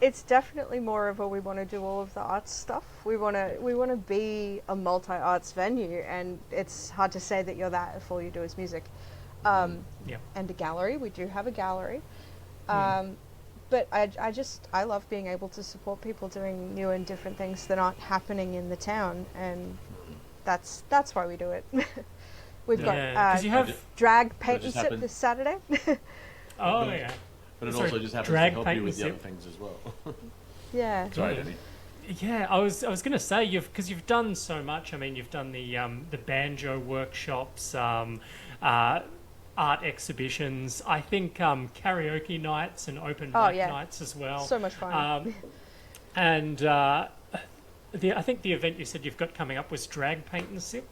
S3: It's definitely more of a we want to do all of the arts stuff. We want to be a multi-arts venue, and it's hard to say that you're that if all you do is music. And a gallery. We do have a gallery. But I love being able to support people doing new and different things that aren't happening in the town, and that's why we do it. We've got
S2: you have
S3: drag paint and
S1: just
S3: sip
S1: happened.
S3: this Saturday.
S2: Oh yeah.
S1: But it
S2: Sorry,
S1: also just happens to
S2: drag
S1: help
S2: paint
S1: you with
S2: and
S1: the other
S2: sip.
S1: things as well.
S3: Yeah.
S1: Sorry, Danny.
S2: Yeah, I was going to say because you've done so much. I mean, you've done the banjo workshops, uh, art exhibitions. I think karaoke nights and open
S3: Oh
S2: mic
S3: yeah,
S2: nights as well.
S3: so much fun.
S2: And I think the event you said you've got coming up was drag paint and sip.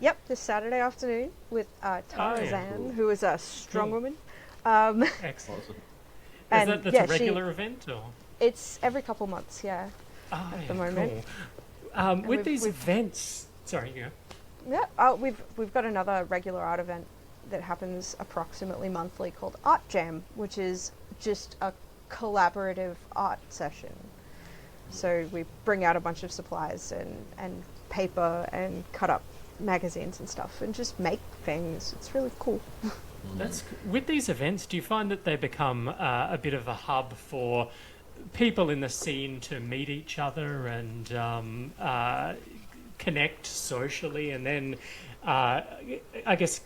S3: Yep, this Saturday afternoon with Tarzan,
S1: cool.
S3: who is a strong
S2: Cool.
S3: woman.
S2: Excellent.
S1: Awesome.
S3: And
S2: That's
S3: yeah,
S2: a regular event, or?
S3: it's every couple months, yeah.
S2: Oh,
S3: At
S2: yeah,
S3: the moment.
S2: cool. With
S3: we've-
S2: these
S3: we've-
S2: events, sorry, you go.
S3: Yeah, we've got another regular art event that happens approximately monthly called Art Jam, which is just a collaborative art session. So we bring out a bunch of supplies and paper and cut up magazines and stuff and just make things. It's really cool.
S2: With these events, do you find that they become a bit of a hub for people in the scene to meet each other and connect socially, and then I guess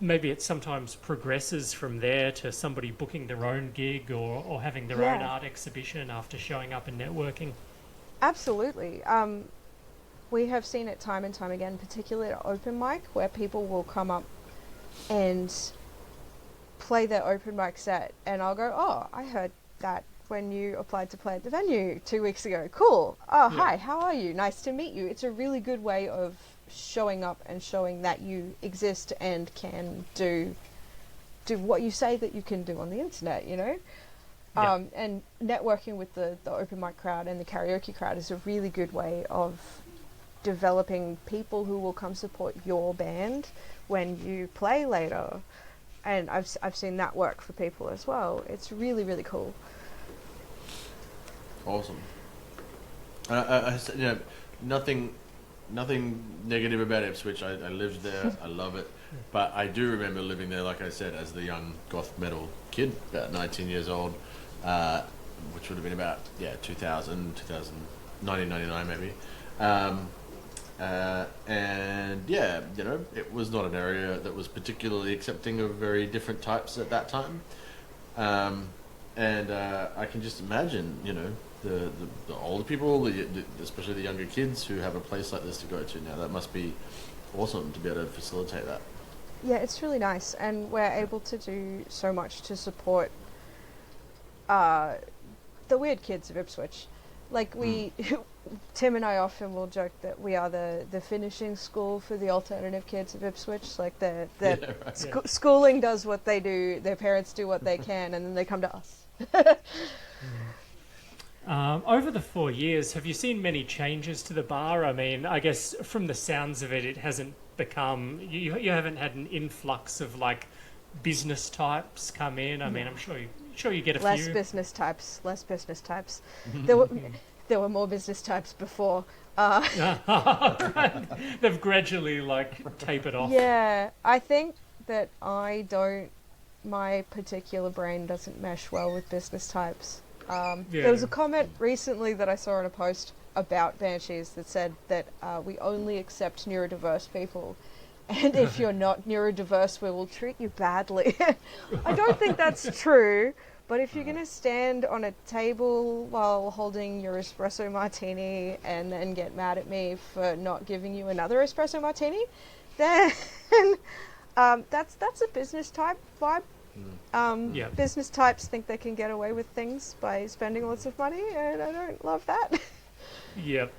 S2: maybe it sometimes progresses from there to somebody booking their own gig or having their own
S3: Yeah.
S2: art exhibition after showing up and networking?
S3: Absolutely. We have seen it time and time again, particularly at open mic, where people will come up and play their open mic set, and I'll go, "Oh, I heard that when you applied to play at the venue 2 weeks ago. Cool. Oh,
S2: Yeah.
S3: hi, how are you? Nice to meet you." It's a really good way of showing up and showing that you exist and can do what you say that you can do on the internet, you know?
S2: Yeah.
S3: And networking with the open mic crowd and the karaoke crowd is a really good way of developing people who will come support your band when you play later. And I've seen that work for people as well. It's really, really cool.
S1: Awesome. I said, nothing negative about Ipswich. I lived there. I love it. But I do remember living there, like I said, as the young goth metal kid, about 19 years old, which would have been about 1999 maybe. And it was not an area that was particularly accepting of very different types at that time. And I can just imagine, the older people, especially the younger kids who have a place like this to go to now. That must be awesome to be able to facilitate that.
S3: Yeah, it's really nice, and we're able to do so much to support the weird kids of Ipswich. Like Tim and I often will joke that we are the finishing school for the alternative kids of Ipswich. Like schooling does what they do, their parents do what they can, and then they come to us.
S2: Over the 4 years, have you seen many changes to the bar? I mean, I guess from the sounds of it, it hasn't become... You haven't had an influx of, like, business types come in. I mean, I'm sure you get a few.
S3: Less business types. There were more business types before.
S2: They've gradually, like, tapered off.
S3: Yeah, I think that my particular brain doesn't mesh well with business types. There was a comment recently that I saw on a post about Banshees that said that we only accept neurodiverse people, and if you're not neurodiverse, we will treat you badly. I don't think that's true, but if you're going to stand on a table while holding your espresso martini and then get mad at me for not giving you another espresso martini, then that's a business type vibe. Business types think they can get away with things by spending lots of money, and I don't love that.
S2: Yep.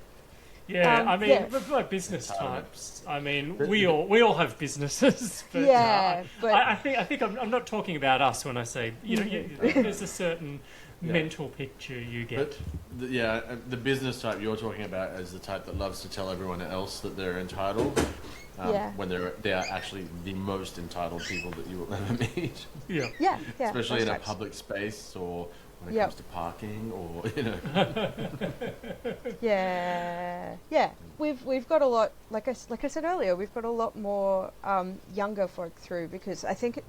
S2: Yeah, I mean, by business types, I mean we all have businesses. But,
S3: but
S2: I think I'm not talking about us when I say there's a certain mental picture you get.
S1: But the business type you're talking about is the type that loves to tell everyone else that they're entitled. When they are actually the most entitled people that you will ever meet.
S3: Yeah.
S1: Especially in a public space, or when it comes to parking, or
S3: Yeah. We've got a lot. Like I said earlier, we've got a lot more younger folk through, because I think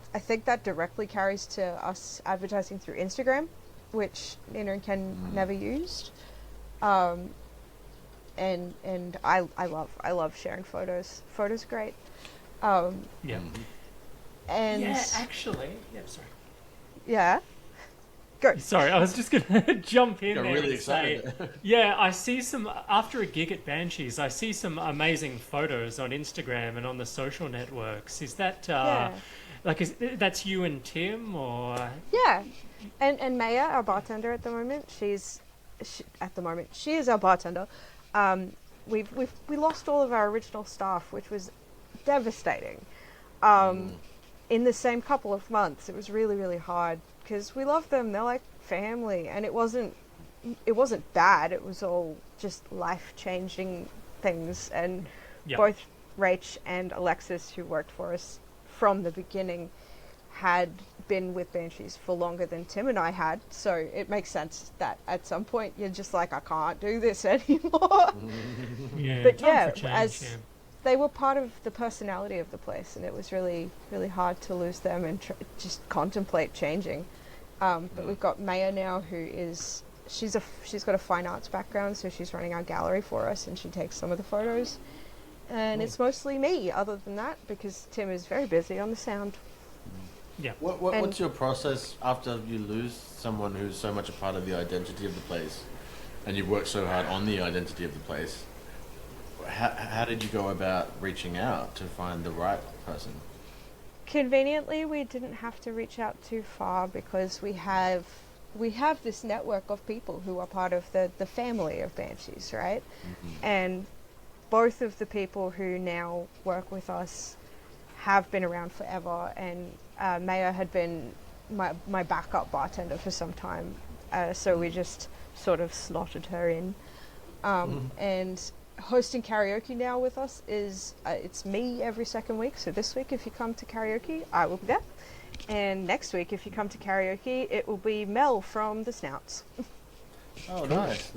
S3: that directly carries to us advertising through Instagram, which Nina and Ken never used. And I love sharing photos. Photos are great.
S2: Yeah.
S3: And
S2: yeah, actually, sorry.
S3: Yeah. Go.
S2: Sorry, I was just going to jump in
S1: Got
S2: there
S1: really
S2: and say,
S1: excited.
S2: yeah, I see some, after a gig at Banshees, I see some amazing photos on Instagram and on the social networks. Is that,
S3: Yeah.
S2: that's you and Tim, or?
S3: Yeah, and Maya, our bartender at the moment, she is our bartender. We lost all of our original staff, which was devastating. In the same couple of months, it was really, really hard because we love them. They're like family, and it wasn't bad. It was all just life-changing things. And
S2: Yep.
S3: both Rach and Alexis, who worked for us from the beginning, had been with Banshees for longer than Tim and I had, so it makes sense that at some point you're just like, I can't do this anymore.
S2: Yeah,
S3: But
S2: time
S3: yeah,
S2: for change,
S3: as
S2: yeah.
S3: they were part of the personality of the place, and it was really, really hard to lose them and just contemplate changing. But we've got Maya now, who is she's got a fine arts background, so she's running our gallery for us, and she takes some of the photos. And it's mostly me, other than that, because Tim is very busy on the sound.
S2: Yeah.
S1: What's your process after you lose someone who's so much a part of the identity of the place, and you've worked so hard on the identity of the place? How did you go about reaching out to find the right person?
S3: Conveniently, we didn't have to reach out too far because we have this network of people who are part of the family of Banshees, right? And both of the people who now work with us have been around forever, and Maya had been my backup bartender for some time, so we just sort of slotted her in. And hosting karaoke now with us is it's me every second week. So this week, if you come to karaoke, I will be there, and next week, if you come to karaoke, it will be Mel from the Snouts.
S1: Oh, nice.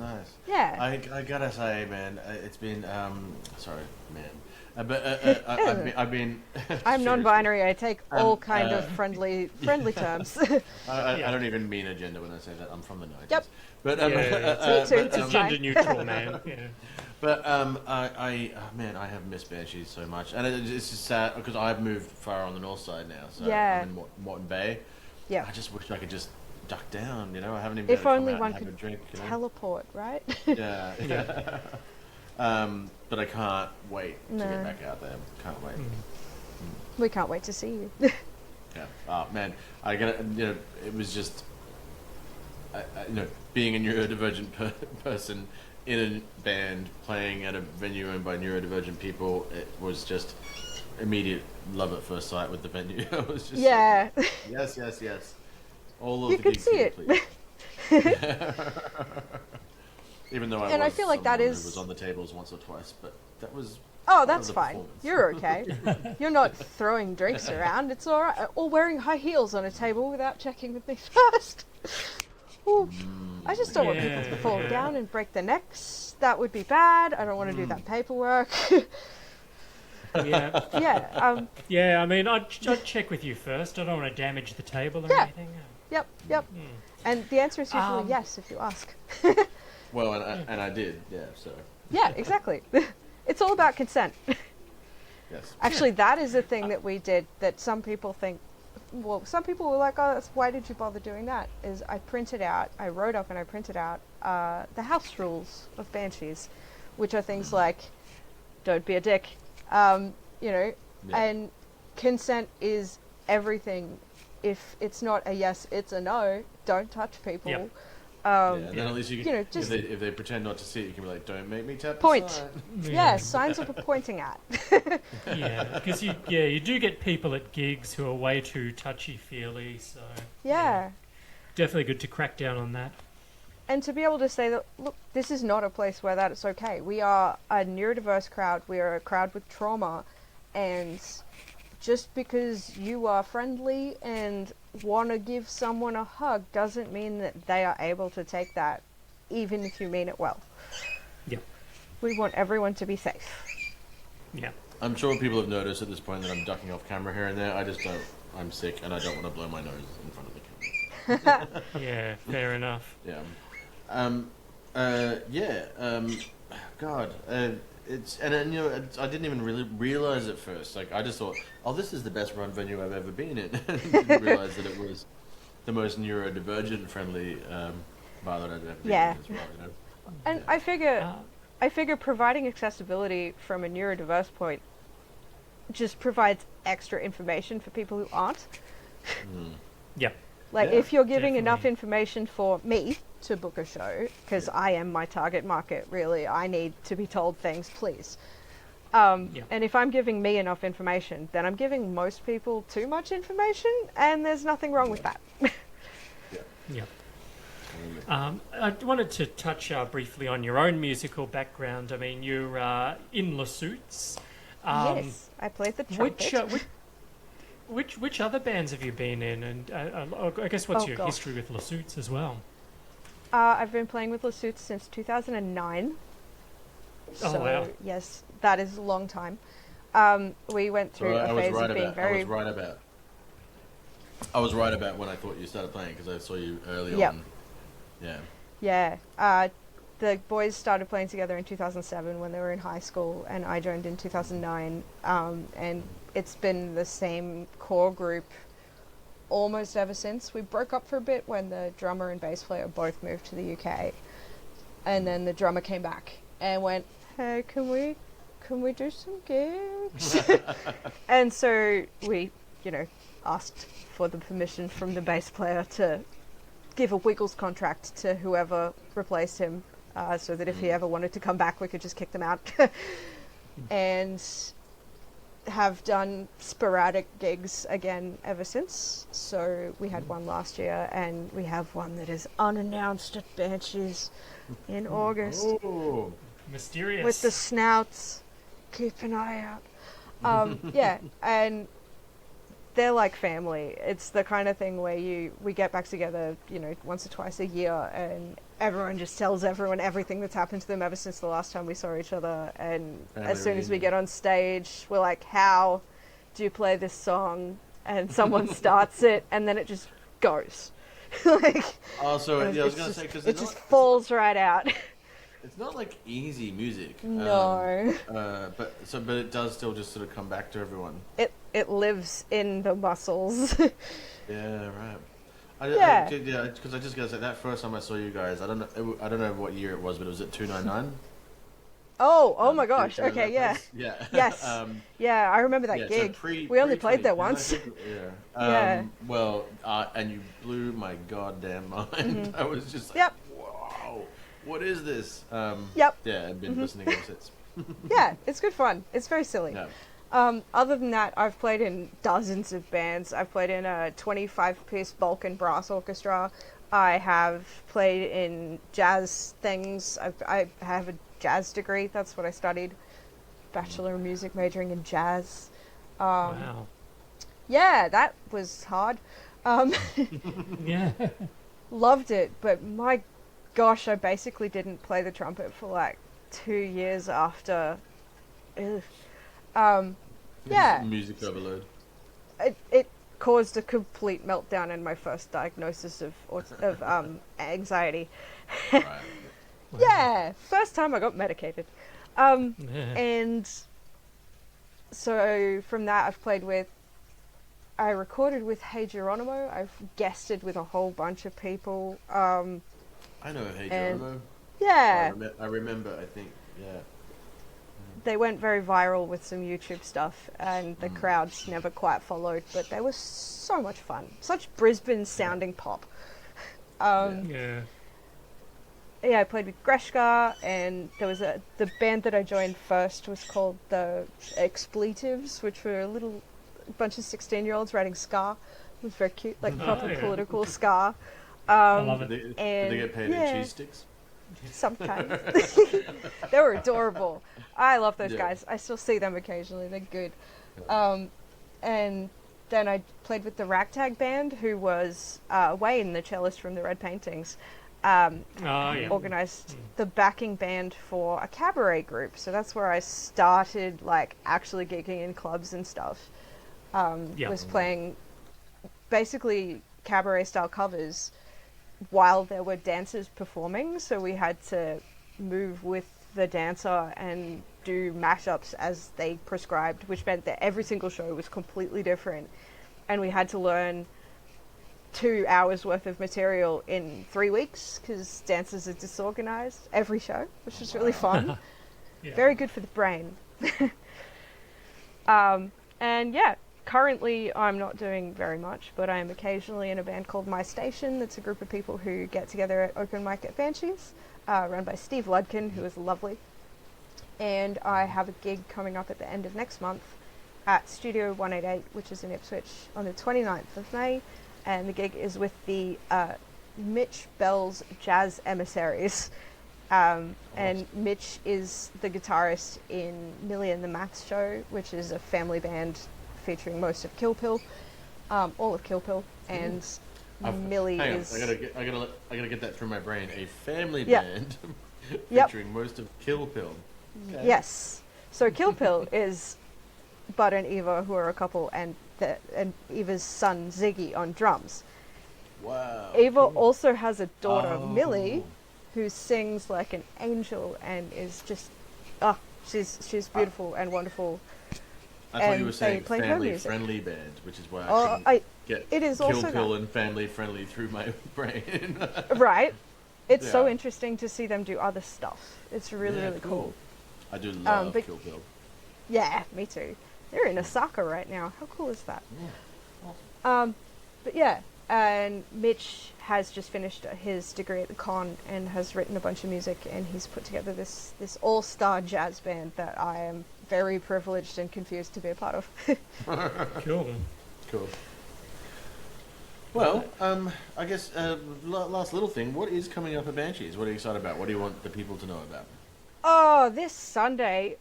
S3: Yeah.
S1: I gotta say, man, it's been sorry, man, but I've been.
S3: I'm non-binary. I take all kind of
S1: uh,
S3: friendly terms.
S1: I don't even mean a gender when I say that. I'm from the 90s.
S3: Yep.
S1: But
S3: Me too,
S1: but,
S3: it's
S2: It's gender neutral, man. Yeah.
S1: But man, I have missed Banshees so much, and it's just sad because I've moved far on the north side now, so
S3: Yeah.
S1: I'm in Moreton Bay.
S3: Yeah.
S1: I just wish I could just duck down, you know. I haven't even.
S3: If
S1: been able to
S3: only
S1: come out
S3: one
S1: and have
S3: could
S1: a drink, you know?
S3: teleport, right?
S1: Yeah. But I can't wait to
S3: No.
S1: get back out there. Can't wait.
S3: We can't wait to see you.
S1: Yeah. Oh man, I gotta. You know, it was just. You know, being a neurodivergent person in a band playing at a venue owned by neurodivergent people, it was just immediate love at first sight with the venue. It was just
S3: Yeah.
S1: like, yes. All of
S3: You
S1: the
S3: could
S1: gigs
S3: see
S1: here,
S3: it.
S1: please. Even though
S3: And I
S1: was
S3: feel like that
S1: someone
S3: is-
S1: who was on the tables once or twice, but that was.
S3: Oh,
S1: part of
S3: that's
S1: the
S3: fine.
S1: performance.
S3: You're okay. You're not throwing drinks around. It's all right. Or wearing high heels on a table without checking with me first. Ooh. I just don't want people to fall down and break their necks. That would be bad. I don't want to do that paperwork.
S2: Yeah.
S3: Yeah.
S2: Yeah, I mean, I'd check with you first. I don't want to damage the table or
S3: Yeah.
S2: anything.
S3: Yep. And the answer is usually yes if you ask.
S1: Well, and I did, yeah. So
S3: Yeah, exactly. It's all about consent.
S1: yes.
S3: Actually, that is a thing that we did that some people think. Well, some people were like, "Oh, why did you bother doing that?" Is I wrote up and I printed out the house rules of Banshees, which are things like, don't be a dick, you know, and consent is everything. If it's not a yes, it's a no. Don't touch people.
S2: Yep.
S1: Then at least you can,
S3: know, just-
S1: if they pretend not to see it, you can be like, "Don't make me tap
S3: Point.
S1: the sign."
S3: Yeah, signs are for pointing at.
S2: Yeah, because you do get people at gigs who are way too touchy-feely, so
S3: Yeah.
S2: definitely good to crack down on that.
S3: And to be able to say that, look, this is not a place where that is okay. We are a neurodiverse crowd. We are a crowd with trauma. And just because you are friendly and want to give someone a hug doesn't mean that they are able to take that, even if you mean it well.
S2: Yeah.
S3: We want everyone to be safe.
S2: Yeah.
S1: I'm sure people have noticed at this point that I'm ducking off camera here and there. I just don't. I'm sick and I don't want to blow my nose in front of the camera.
S2: Yeah, fair enough.
S1: Yeah. God. It's and you know I didn't even really realize at first. Like I just thought, oh, this is the best run venue I've ever been in. Didn't realize that it was the most neurodivergent friendly bar that I've ever been
S3: Yeah.
S1: in as well. You know?
S3: And
S1: Yeah.
S3: I figure providing accessibility from a neurodiverse point just provides extra information for people who aren't.
S2: Yep.
S3: Like,
S1: Yeah,
S3: if you're giving enough
S2: definitely.
S3: information for me to book a show, because I am my target market, really, I need to be told things, please.
S2: Yeah.
S3: And if I'm giving me enough information, then I'm giving most people too much information, and there's nothing wrong with that.
S2: Yep.
S1: Totally.
S2: I wanted to touch briefly on your own musical background. I mean, you're in LeSuits.
S3: Yes, I played the trumpet.
S2: Which other bands have you been in? And I guess what's
S3: Oh,
S2: your
S3: gosh.
S2: history with LeSuits as well?
S3: I've been playing with LeSuits since 2009.
S2: Oh,
S3: So,
S2: wow.
S3: yes, that is a long time. We went through
S1: I
S3: a
S1: was
S3: phase
S1: right
S3: of being
S1: about.
S3: very...
S1: I was right about when I thought you started playing because I saw you early
S3: Yep.
S1: on. Yeah.
S3: Yeah. The boys started playing together in 2007 when they were in high school, and I joined in 2009. And it's been the same core group almost ever since. We broke up for a bit when the drummer and bass player both moved to the UK, and then the drummer came back and went, "Hey, can we do some gigs?" And so we, asked for the permission from the bass player to give a Wiggles contract to whoever replaced him, so that if he ever wanted to come back, we could just kick them out. And have done sporadic gigs again ever since. So we had one last year, and we have one that is unannounced at Banshees in August
S1: Oh.
S2: Mysterious.
S3: with the snouts. Keep an eye out. Yeah, and they're like family. It's the kind of thing where we get back together, once or twice a year, and everyone just tells everyone everything that's happened to them ever since the last time we saw each other. And
S1: Family
S3: as soon as we
S1: reunion.
S3: get on stage, we're like, "How do you play this song?" And someone starts it, and then it just goes. Like,
S1: Also, I was
S3: it's
S1: gonna
S3: just-
S1: say because
S3: it just falls right out.
S1: it's not like easy music.
S3: No.
S1: But it does still just sort of come back to everyone.
S3: It lives in the muscles.
S1: Yeah, right.
S3: Yeah.
S1: Because I just gotta say that first time I saw you guys, I don't know what year it was, but it was at 299.
S3: Oh my gosh. Okay, yeah.
S1: Yeah.
S3: Yes. Yeah, I remember that
S1: yeah,
S3: gig.
S1: So
S3: we only played there
S1: 2010, I
S3: once.
S1: think. Yeah.
S3: Yeah.
S1: Well, and you blew my goddamn mind. I was just like,
S3: Yep.
S1: wow, what is this?
S3: Yep.
S1: Yeah, I've been listening ever since.
S3: Yeah, it's good fun. It's very silly.
S1: Yeah.
S3: Other than that, I've played in dozens of bands. I've played in a 25-piece Balkan brass orchestra. I have played in jazz things. I have a jazz degree. That's what I studied. Bachelor of Music, majoring in jazz.
S2: Wow.
S3: Yeah, that was hard.
S2: Yeah.
S3: Loved it, but my gosh, I basically didn't play the trumpet for like 2 years after. Ugh. Yeah,
S1: Music overload.
S3: it caused a complete meltdown in my first diagnosis of anxiety.
S1: Right.
S3: Yeah, first time I got medicated.
S2: Yeah.
S3: And so from that I recorded with Hey Geronimo. I've guested with a whole bunch of people.
S1: I know Hey
S3: And-
S1: Geronimo.
S3: Yeah,
S1: I remember, I think, yeah.
S3: they went very viral with some YouTube stuff, and the crowds never quite followed, but they were so much fun. Such Brisbane sounding pop.
S2: Yeah.
S3: Yeah, I played with Greshka, and there was the band that I joined first was called the Expletives, which were a bunch of 16-year-olds writing ska. It was very cute, like proper
S2: yeah.
S3: political ska.
S2: I love it.
S1: Did they
S3: And
S1: get paid in
S3: yeah.
S1: cheese sticks?
S3: Sometimes. They were adorable. I love those
S1: Yeah.
S3: guys. I still see them occasionally. They're good. And then I played with the Ragtag Band, who was Wayne, the cellist from the Red Paintings.
S2: Oh, yeah.
S3: Organized the backing band for a cabaret group. So that's where I started, like, actually gigging in clubs and stuff.
S2: Yeah.
S3: Was playing basically cabaret-style covers while there were dancers performing. So we had to move with the dancer and do mashups as they prescribed, which meant that every single show was completely different. And we had to learn 2 hours worth of material in 3 weeks because dancers are disorganized every show, which is really fun.
S2: Yeah.
S3: Very good for the brain. And yeah, currently I'm not doing very much, but I am occasionally in a band called My Station. That's a group of people who get together at open mic at Banshees, run by Steve Ludkin, who is lovely. And I have a gig coming up at the end of next month at Studio 188, which is in Ipswich, on the 29th of May. And the gig is with the Mitch Bell's Jazz Emissaries. And Mitch is the guitarist in Millie and the Maths Show, which is a family band featuring most of Kill Pill, all of Kill Pill, and Millie
S1: Hang on,
S3: is.
S1: I gotta get that through my brain. A family band featuring most of Kill Pill. Okay.
S3: Yes. So Kill Pill is Bud and Eva, who are a couple, and Eva's son Ziggy on drums.
S1: Wow.
S3: Eva also has a daughter, Millie, who sings like an angel and is just, she's beautiful and wonderful.
S1: I thought you
S3: and
S1: were saying
S3: they play her music.
S1: family-friendly band, which is why I couldn't get
S3: it is
S1: Kill
S3: also
S1: Pill
S3: that.
S1: and family-friendly through my brain.
S3: Right. It's so
S1: Yeah.
S3: interesting to see them do other stuff. It's really,
S1: Yeah,
S3: really cool.
S1: I do love
S3: but-
S1: Kill Pill.
S3: Yeah, me too. They're in Osaka right now. How cool is that?
S1: Yeah. Awesome.
S3: But yeah, and Mitch has just finished his degree at the con and has written a bunch of music, and he's put together this all-star jazz band that I am very privileged and confused to be a part of.
S2: Cool.
S1: Cool. Well, I guess last little thing. What is coming up at Banshees? What are you excited about? What do you want the people to know about?
S3: Oh, this Sunday,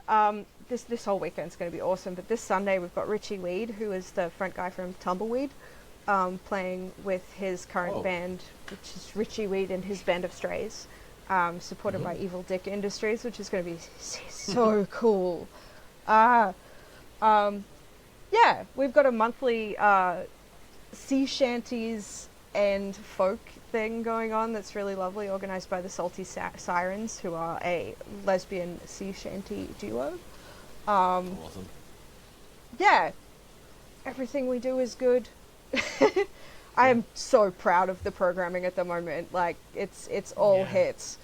S3: this whole weekend's going to be awesome, but this Sunday we've got Richie Weed, who is the front guy from Tumbleweed, playing with his current band, which is Richie Weed and his Band of Strays, supported by Evil Dick Industries, which is going to be so cool. Yeah, we've got a monthly sea shanties and folk thing going on that's really lovely, organised by the Salty Sirens, who are a lesbian sea shanty duo.
S1: Awesome.
S3: Yeah, everything we do is good. I am so proud of the programming at the moment. Like, it's all hits.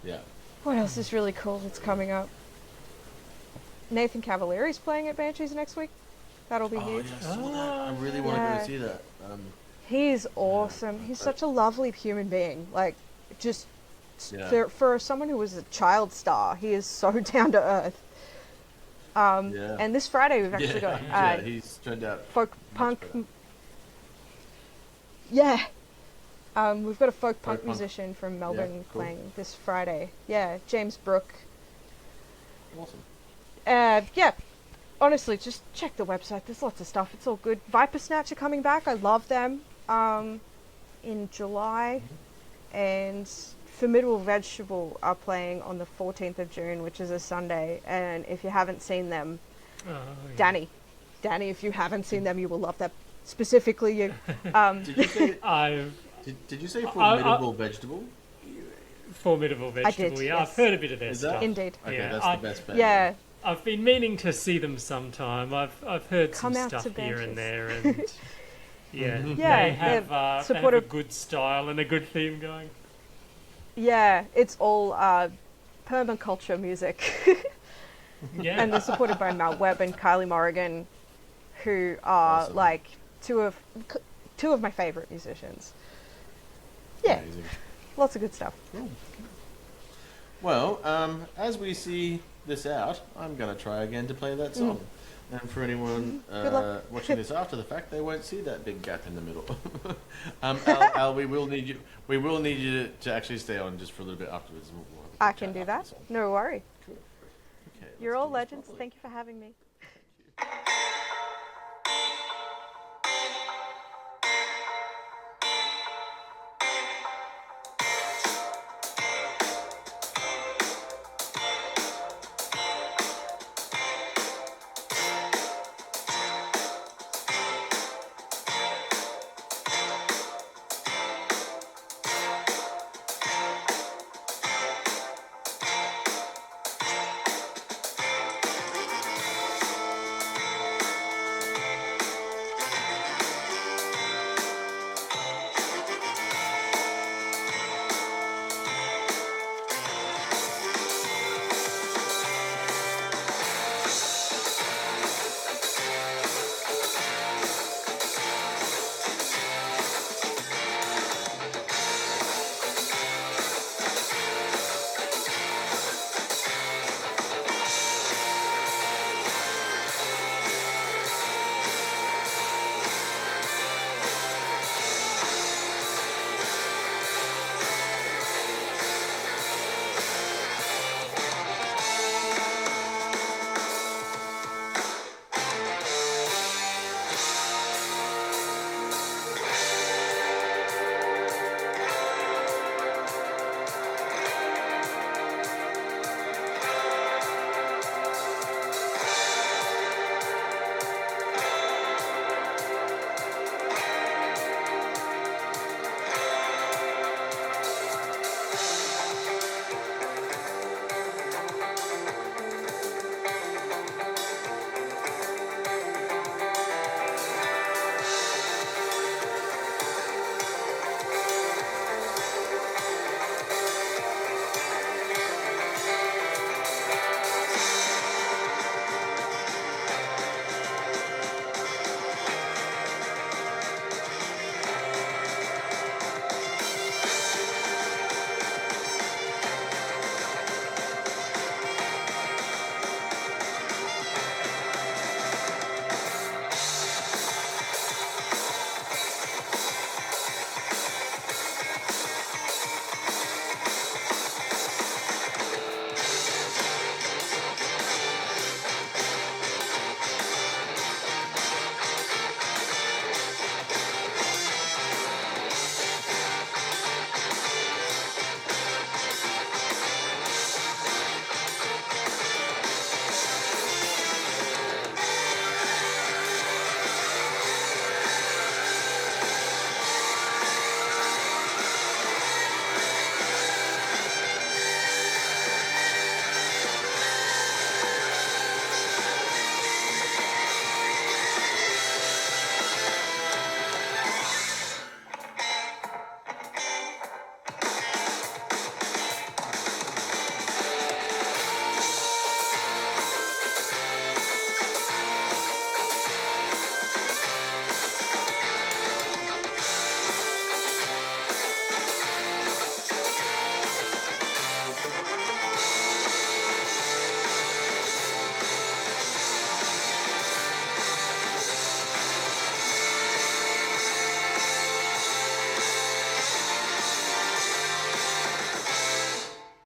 S1: Yeah.
S3: What else is really cool that's coming up? Nathan Cavalleri's playing at Banshees next week. That'll be huge.
S1: Yeah, I saw that. I really want to go see that.
S3: He's awesome. He's such a lovely human being. Like, just for someone who was a child star, he is so down to earth. And this Friday we've actually got
S1: he's turned out
S3: folk punk. We've got a folk punk musician from Melbourne playing this Friday. Yeah, James Brooke.
S1: Awesome.
S3: Honestly, just check the website. There's lots of stuff. It's all good. Viper Snatch are coming back. I love them. In July, and Formidable Vegetable are playing on the 14th of June, which is a Sunday. And if you haven't seen them, Danny, if you haven't seen them, you will love them. Specifically, you.
S1: Did you say? Did you say Formidable Vegetable?
S2: Formidable Vegetable.
S3: did,
S2: Yeah,
S3: yes.
S2: I've heard a bit of their
S1: Is that?
S2: stuff.
S3: Indeed.
S1: Okay,
S2: Yeah,
S1: that's the best band.
S3: Yeah.
S2: I've been meaning to see them sometime. I've heard
S3: Come
S2: some
S3: out
S2: stuff
S3: to
S2: here
S3: Banshees.
S2: and there, and
S3: Yeah,
S2: they have they have a
S3: supportive-
S2: good style and a good theme going.
S3: Yeah, it's all permaculture music.
S2: Yeah,
S3: And they're supported by Matt Webb and Kylie Morrigan, who are
S1: Awesome.
S3: like two of my favorite musicians. Yeah,
S1: Amazing.
S3: lots of good stuff.
S1: Well, as we see this out, I'm going to try again to play that song. And for anyone
S3: Good luck.
S1: watching this after the fact, they won't see that big gap in the middle. Al, we will need you. We will need you to actually stay on just for a little bit afterwards. We'll have a
S3: I
S1: quick
S3: can
S1: chat
S3: do
S1: after
S3: that.
S1: the song.
S3: No worry.
S1: Cool. Okay,
S3: You're
S1: let's
S3: all
S1: do this
S3: legends.
S1: properly.
S3: Thank you for having me.